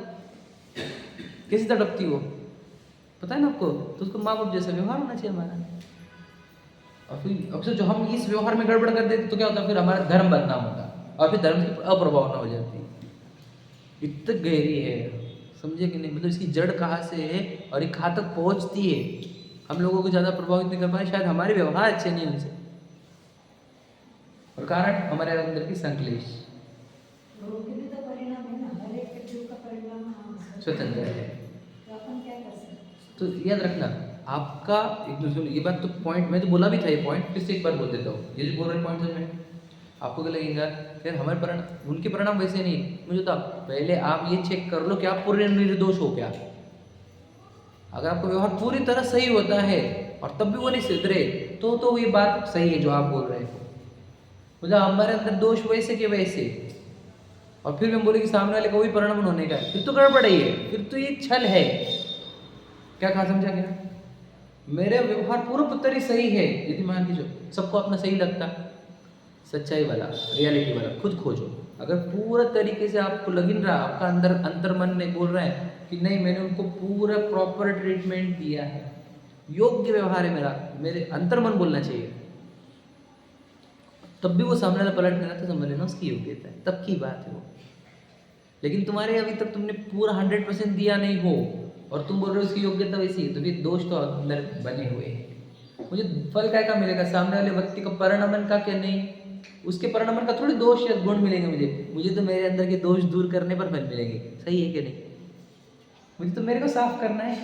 कैसी तड़पती वो, पता है ना आपको? तो उसको माँ बाप जैसा व्यवहार होना चाहिए हमारा। और फिर अब जो हम इस व्यवहार में गड़बड़ कर देते तो क्या होता है, फिर हमारा धर्म बदनाम होता और फिर धर्म की अप्रभावना हो जाती। इतनी गहरी है, समझे कि नहीं? मतलब इसकी जड़ कहाँ से है और ये कहाँ तक पहुँचती है, हम लोगों को ज़्यादा प्रभावित नहीं कर पा रहे, शायद हमारे व्यवहार अच्छे नहीं उनसे, और कारण हमारे अंदर की संकलेश। लोगों के भी तो परिणाम है ना, हर एक जीव का परिणाम स्वतंत्र है। तो अपन क्या कर सकते हैं? तो याद रखना आपका एक दूसरे, ये बात तो पॉइंट मैं तो बोला भी था, ये पॉइंट फिर से एक बार बोल देता हूँ, ये जो बोल रहे पॉइंट समझ में आपको क्या लगेगा, यार हमारे परिणाम उनके परिणाम वैसे नहीं, मुझे तो पहले आप ये चेक कर लो कि आप पूरे निर्दोष हो क्या। अगर आपका व्यवहार पूरी तरह सही होता है और तब भी वो नहीं सुधरे तो ये बात सही है जो आप बोल रहे हो, मतलब हमारे अंदर दोष वैसे के वैसे, और फिर हम बोले कि सामने वाले का वही परिणाम होने का है, फिर तो गड़बड़ ही है, फिर तो ये छल है। क्या कहा, समझा क्या? मेरे व्यवहार पूरा पुत्री सही है, यदि मान लीजिए सबको अपना सही लगता, सच्चाई वाला, रियलिटी वाला खुद खोजो। अगर पूरा तरीके से आपको लगिन रहा, आपका अंदर अंतर्मन में बोल रहा है कि नहीं मैंने उनको पूरा प्रॉपर ट्रीटमेंट दिया है, योग्य व्यवहार है मेरा, मेरे अंतर्मन बोलना चाहिए, तब भी वो सामने वाला पलट नहीं रहा, तो समझ लेना उसकी योग्यता है, तब की बात है वो। लेकिन तुम्हारे अभी तक तुमने पूरा 100% दिया नहीं हो और तुम बोल रहे हो उसकी योग्यता वैसी है, तो फिर दोष तो अंदर बने हुए हैं। मुझे फल क्या मिलेगा, सामने वाले व्यक्ति का परिणमन का क्या नहीं, उसके परिणमन का थोड़ी दोष या गुण मिलेंगे मुझे तो मेरे अंदर के दोष दूर करने पर फल मिलेंगे। सही है कि नहीं? मुझे तो मेरे को साफ करना है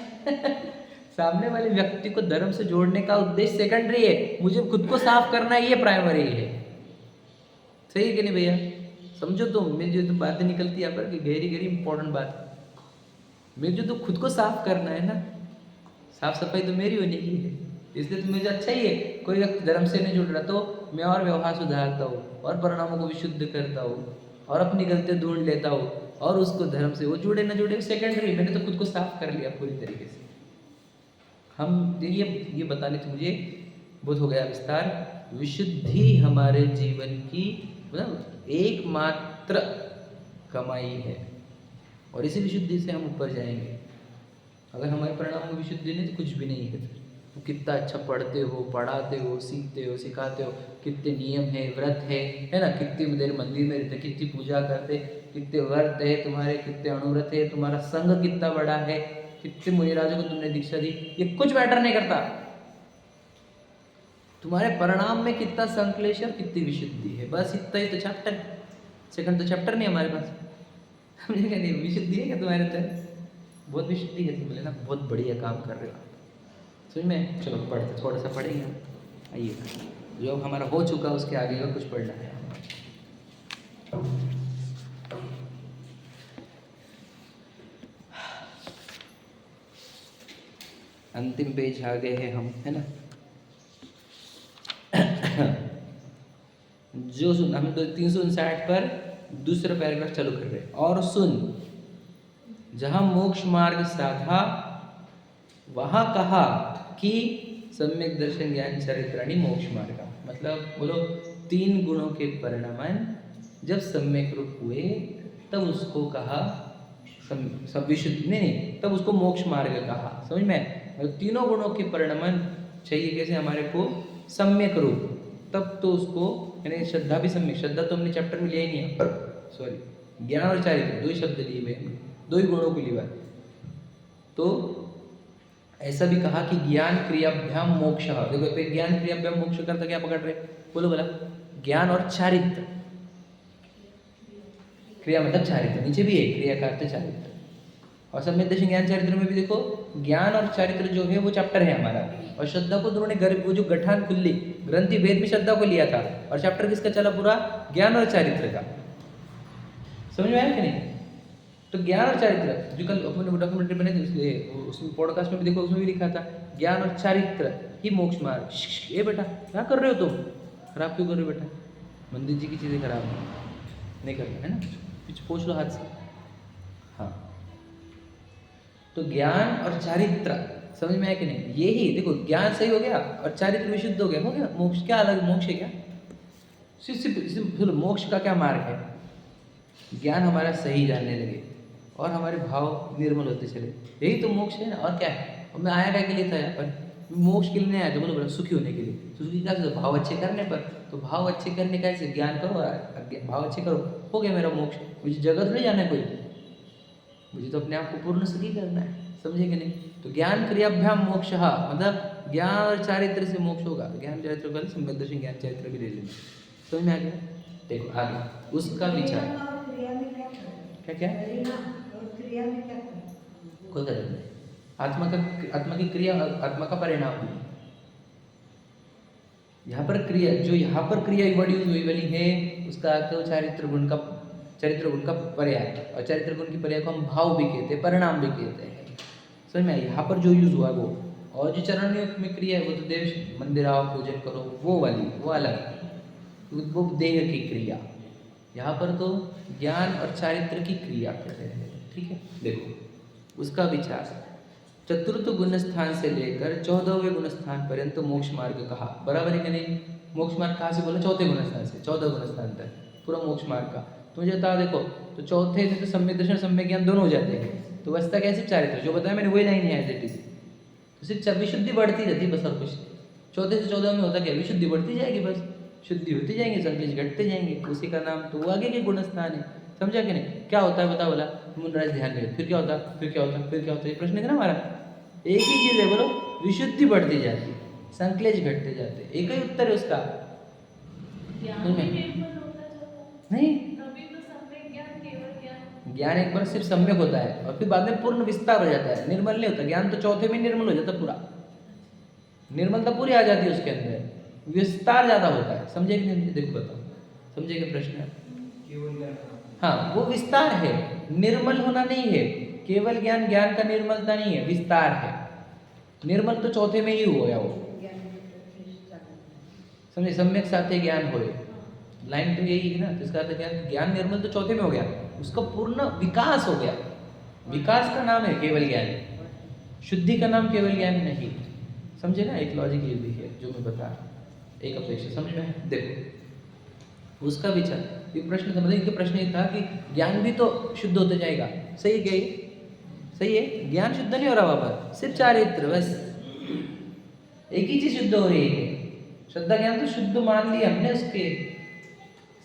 सामने वाले व्यक्ति को धर्म से जोड़ने का उद्देश्य सेकेंडरी है, मुझे खुद को साफ करना है, ये प्राइमरी है। सही है कि नहीं भैया? समझो तुम, मेरी जो तो बातें निकलती है यहाँ पर कि गहरी गहरी इंपॉर्टेंट बात है। मुझे तो खुद को साफ करना है ना, साफ सफाई तो मेरी होने की है, इसलिए तो मुझे अच्छा ही है कोई व्यक्ति धर्म से नहीं जुड़ रहा तो मैं और व्यवहार सुधारता हूँ और परिणामों को विशुद्ध करता हूँ और अपनी गलतियाँ ढूंढ लेता हूँ और उसको धर्म से वो जुड़े ना जुड़े सेकेंडरी, मैंने तो खुद को साफ कर लिया पूरी तरीके से। हम ये बताने तो मुझे बहुत हो गया विस्तार। विशुद्धि हमारे जीवन की मतलब एकमात्र कमाई है और इसी विशुद्धि से हम ऊपर जाएंगे। अगर हमारे परिणाम में विशुद्धि नहीं तो कुछ भी नहीं है। तो कितना अच्छा पढ़ते हो, पढ़ाते हो, सीखते हो, सिखाते हो, कितने नियम है, व्रत है ना, कितनी देर मंदिर में रहते, कितनी पूजा करते, कितने व्रत है तुम्हारे, कितने अनुव्रत है तुम्हारा, संघ कितना बड़ा है, कितने मुनिराजों को तुमने दीक्षा दी, ये कुछ मैटर नहीं करता। तुम्हारे परिणाम में कितना संकलेश और कितनी विशुद्धि है, बस इतना ही तो चैप्टर। सेकंड तो चैप्टर नहीं हमारे पास। समझे क्या? नहीं विशुद्धि है क्या तुम्हारे अंदर? बहुत विशुद्धि है, बोले ना बहुत बढ़िया काम कर रहे हो आप। समझ में? चलो पढ़ते, थोड़ा सा पढ़ेंगे। आइए, जो हमारा हो चुका उसके आगे का कुछ पढ़ना है। अंतिम पेज आ गए हैं हम, है ना। जो सुन, हम 359 पर दूसरा पैराग्राफ चालू कर रहे हैं। और सुन, जहाँ मोक्ष मार्ग साधा वहाँ कहा कि सम्यक दर्शन ज्ञान चरित्राणि मोक्ष मार्ग। मतलब बोलो 3 गुणों के परिणमन जब सम्यक रूप हुए तब उसको कहा सब विशुद्ध नहीं, तब उसको मोक्ष मार्ग कहा। समझ में? मतलब 3 गुणों के परिणमन चाहिए कैसे हमारे को, सम्यक रूप, तब तो उसको यानी श्रद्धा भी सम्यक, श्रद्धा तो हमने चैप्टर में लिया ही नहीं है, सॉरी, ज्ञान और चारित्र 2 ही शब्द लिए हुए हैं, 2 ही गुणों को लिया। तो ऐसा भी कहा कि ज्ञान क्रियाभ्याम मोक्ष। देखो ज्ञान क्रियाभ्याम मोक्ष करता क्या पकड़ रहे, बोलो बोला, ज्ञान और चारित्र। क्रिया मतलब चारित्र, नीचे भी है क्रिया का अर्थ चारित्र। और सम्यक दर्शन ज्ञान चरित्र में भी देखो ज्ञान और चारित्र जो है वो चैप्टर है हमारा। और श्रद्धा को उन्होंने वो जो गठान खुली ग्रंथि भेद में श्रद्धा को लिया था और चैप्टर किसका चला पूरा, ज्ञान और चारित्र का। समझ में आया कि नहीं? तो ज्ञान और चारित्र जो कल अपने डॉक्यूमेंट्री बने थे इसलिए उसमें पॉडकास्ट में भी देखो, उसमें भी लिखा था ज्ञान और चारित्र ही मोक्ष मार्ग। ये बेटा क्या कर रहे हो तुम, खराब क्यों कर रहे हो बेटा? मंदिर जी की चीज़ें खराब नहीं करना है ना, पीछे पोंछ लो हाथ से। हाँ, तो ज्ञान और चारित्र समझ में आया कि नहीं? यही देखो, ज्ञान सही हो गया और चारित्र विशुद्ध हो गया मोक्ष। क्या अलग मोक्ष है क्या? सिर्फ मोक्ष का क्या मार्ग है? ज्ञान हमारा सही जानने लगे और हमारे भाव निर्मल होते चले, यही तो मोक्ष है ना। और क्या है? और मैं आया क्या के लिए था यहाँ पर? मोक्ष के लिए नहीं आया था, बोलो बोला सुखी होने के लिए। सुखी क्या? भाव अच्छे करने पर। तो भाव अच्छे करने का ऐसे ज्ञान करो और भाव अच्छे करो, हो गया मेरा मोक्ष। मुझे जगत नहीं जाना है कोई, मुझे तो अपने आप को पूर्ण सुखी करना है। समझे कि नहीं? तो ज्ञान क्रियाभ्याम मोक्ष, मतलब ज्ञान और चारित्र से मोक्ष होगा। ज्ञान चारित्र का सम्यक दर्शन ज्ञान चारित्र भी ले लेना। समझ में आ गया? देखो आगे उसका विचार परिणाम और क्रिया में क्या फर्क है? क्या परिणाम और क्रिया में क्या फर्क है? कोई फर्क नहीं। आत्मा की क्रिया आत्मा का परिणाम है। यहाँ पर क्रिया, जो यहाँ पर क्रिया वर्ड यूज हुई वाली है, उसका अर्थ है चारित्र गुण का पर्याय, और चारित्र गुण की पर्याय को हम भाव भी कहते हैं, परिणाम भी कहते हैं। समझ में? यहाँ पर जो यूज हुआ वो, और जो चरण में क्रिया है वो तो देव मंदिर आओ पूजन करो वो वाली, वो अलग, वो देह की क्रिया। यहाँ पर तो ज्ञान और चारित्र की क्रिया कर रहे हैं। ठीक है, देखो उसका विचार। चतुर्थ गुण स्थान से लेकर 14वें गुण स्थान पर्यंत मोक्ष मार्ग कहा। बराबर है कि नहीं? मोक्ष मार्ग कहाँ से बोला? चौथे गुण स्थान से 14 गुण स्थान तक पूरा मोक्ष मार्ग का। तो मुझे बता देखो, तो चौथे से तो सम्यक दर्शन सम्यक ज्ञान दोनों हो जाते हैं, तो बचता क्या? सिर्फ चारित्र, जो बताया मैंने वही लाइन है एज इट इज। तो सिर्फ विशुद्धि बढ़ती रहती है बस, और कुछ नहीं। चौथे से 14 में होता क्या? विशुद्धि बढ़ती जाएगी, बस शुद्धि होती जाएंगे, संकेत घटते जाएंगे, उसी का नाम तो वो आगे के गुण स्थान है। समझा कि नहीं? क्या होता है बता? बोला मुनराज ध्यान में, फिर क्या होता, फिर क्या होता, फिर क्या होता? ये प्रश्न है ना हमारा। एक ही चीज है, बोलो विशुद्धि बढ़ती जाती, संक्लेश घटते जाते, एक ही उत्तर है उसका। ज्ञान भी निर्मल होता जाता है। नहीं, तभी तो सम्यक ज्ञान, केवल ज्ञान। ज्ञान एक बार सिर्फ सम्यक होता है और फिर बाद में पूर्ण विस्तार हो जाता है, निर्मल नहीं होता। ज्ञान तो चौथे में निर्मल हो जाता पूरा, निर्मलता पूरी आ जाती है उसके अंदर, विस्तार ज्यादा होता है। समझे कि नहीं? देखो बताओ, समझे क्या प्रश्न है? केवल ज्ञान। हाँ, वो विस्तार है, निर्मल होना नहीं है। केवल ज्ञान, ज्ञान का निर्मलता नहीं है, विस्तार है। निर्मल तो चौथे में ही हो गया वो। समझे? सम्यक साथे ज्ञान होए, लाइन तो यही है ना। तो इसका अर्थ क्या? ज्ञान निर्मल तो चौथे में हो गया, उसका पूर्ण विकास हो गया। विकास का नाम है केवल ज्ञान, शुद्धि का नाम केवल ज्ञान नहीं। समझे ना? एक लॉजिक ये भी है जो मैं बता रहा हूँ, एक अपेक्षा। समझ में? देखो उसका विचार, ये प्रश्न था, मतलब इनका प्रश्न ये था कि ज्ञान भी तो शुद्ध होते जाएगा। सही है? सही है, ज्ञान शुद्ध नहीं हो रहा वहाँ पर, सिर्फ चारित्र, बस एक ही चीज शुद्ध हो रही है। श्रद्धा ज्ञान तो शुद्ध मान लिया हमने उसके,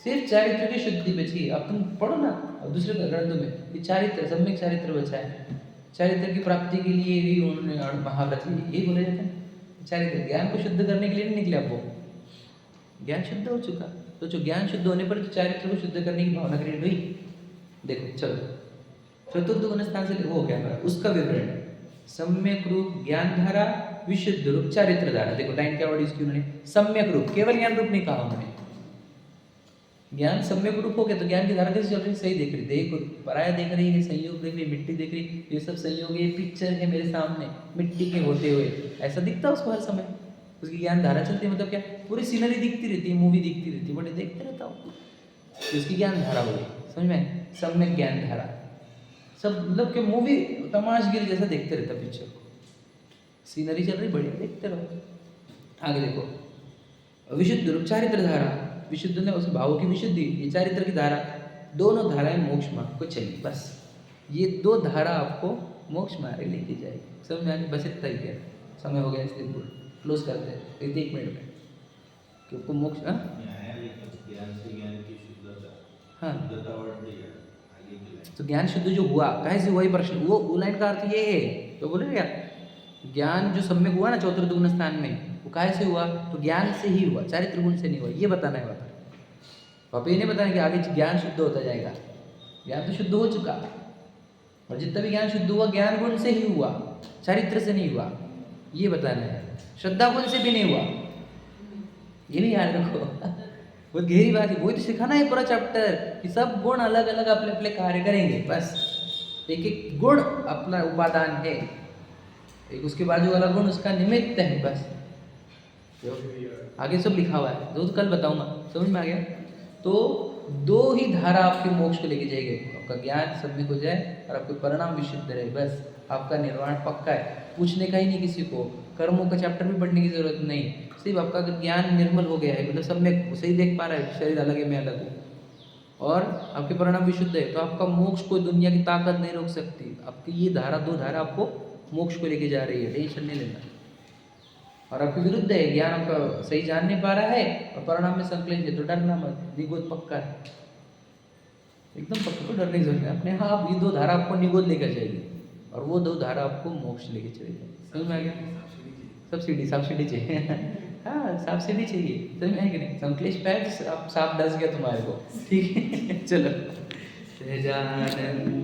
सिर्फ चारित्र की शुद्धि बची। अब तुम पढ़ो ना और दूसरे ग्रंथों में कि चारित्र, सम्यक चारित्र बचा है। चारित्र की प्राप्ति के लिए ही उन्होंने महाव्रत ली, यही बोले जाते हैं। चारित्र ज्ञान को शुद्ध करने के लिए नहीं निकले, अब वो ज्ञान शुद्ध हो चुका। तो जो ज्ञान शुद्ध होने पर तो चारित्र को शुद्ध करने की भावना क्रिएट हुई। देखो चलो, चतुर्थ गुण स्थान से वो क्या है उसका विवरण, सम्यक रूप ज्ञान धारा, विशुद्ध रूप चारित्र धारा। देखो लाइन क्या वर्ड इसकी उन्होंने, सम्यक रूप, केवल ज्ञान रूप नहीं कहा उन्होंने। ज्ञान सम्यक रूप हो गया तो ज्ञान की धारा कैसे चल रही? सही देख रही, देखो पराया देख रही है, संयोग देख रही, मिट्टी देख रही, ये सब संयोग, ये पिक्चर है मेरे सामने मिट्टी के होते हुए, ऐसा दिखता है उसको हर समय। उसकी ज्ञान धारा चलती है, मतलब क्या? पूरी सीनरी दिखती रहती है, मूवी दिखती रहती है, बड़े देखते रहता हूँ, उसकी ज्ञान धारा हो गई। समझ में? सम्यक ज्ञान धारा, सब मतलब कि मूवी तमाशगिरी जैसा देखते रहता पिक्चर को, सीनरी चल रही बढ़िया, देखते रहो। आगे देखो, विशुद्ध रूप चारित्र धारा, विशुद्ध ने उस भावों की विशुद्धि, ये चारित्र की धारा, दोनों धाराएं मोक्ष मार्ग को चली। बस ये दो धारा आपको मोक्ष मार्ग लेके जाएगी। समझ में आ गया? बस इतना ही क्या, समय हो गया इसलिए क्लोज करते हैं 1 मिनट में कि आपको मोक्ष। हाँ तो ज्ञान शुद्ध जो हुआ कहाँ से हुआ, ये प्रश्न, वो लाइन का अर्थ ये है तो बोले क्या, ज्ञान जो सम्यक हुआ ना चौथे गुण स्थान में, वो कहाँ से हुआ? तो ज्ञान से ही हुआ, चारित्र गुण से नहीं हुआ। ये बताना है वहाँ पर, ये नहीं बताना कि आगे ज्ञान शुद्ध होता जाएगा। ज्ञान तो शुद्ध हो चुका, और जितना भी ज्ञान शुद्ध हुआ ज्ञान गुण से ही हुआ, चारित्र से नहीं हुआ, ये बताना है। श्रद्धा गुण से भी नहीं हुआ, ये भी याद रखो। बहुत गहरी बात है, वही तो सिखाना है पूरा चैप्टर कि सब गुण अलग अलग अपने अपने कार्य करेंगे। बस एक एक गुण अपना उपादान है, एक उसके बाजू वाला गुण उसका निमित्त है। बस आगे सब लिखा हुआ है, जो तो कल बताऊंगा। समझ में आ गया? तो दो ही धारा आपके मोक्ष को लेके जाएगी, आपका ज्ञान सम्यक हो जाए और आपके परिणाम विशुद्ध रहे, बस आपका निर्वाण पक्का है। पूछने का ही नहीं किसी को, कर्मों का चैप्टर भी पढ़ने की जरूरत नहीं, सिर्फ आपका ज्ञान निर्मल हो गया है, मतलब सम्यक सही देख पा रहा है, शरीर अलग है मैं अलग हूँ, और आपके परिणाम विशुद्ध है, तो आपका मोक्ष कोई दुनिया की ताकत नहीं रोक सकती। आपकी ये धारा, दो धारा आपको मोक्ष को लेके जा रही है, टेंशन नहीं लेना। और आपके विरुद्ध है, ज्ञान आपका सही जान नहीं पा रहा है और परिणाम में संकलित है, तो डरना मत, निगोद पक्का है, एकदम पक्का, को डरने की जरूरत है। अपने हाँ, ये दो धारा आपको निगोद लेकर जाएगी और और वो दो धारा आपको मोक्ष लेके चलेगी। समझ में आ गया? सब्सिडी चाहिए हाँ सब्सिडी चाहिए, समझ में है कि नहीं? संकलेश पे है तो साफ डस गया तुम्हारे को, ठीक है चलो। सहजानंदेषु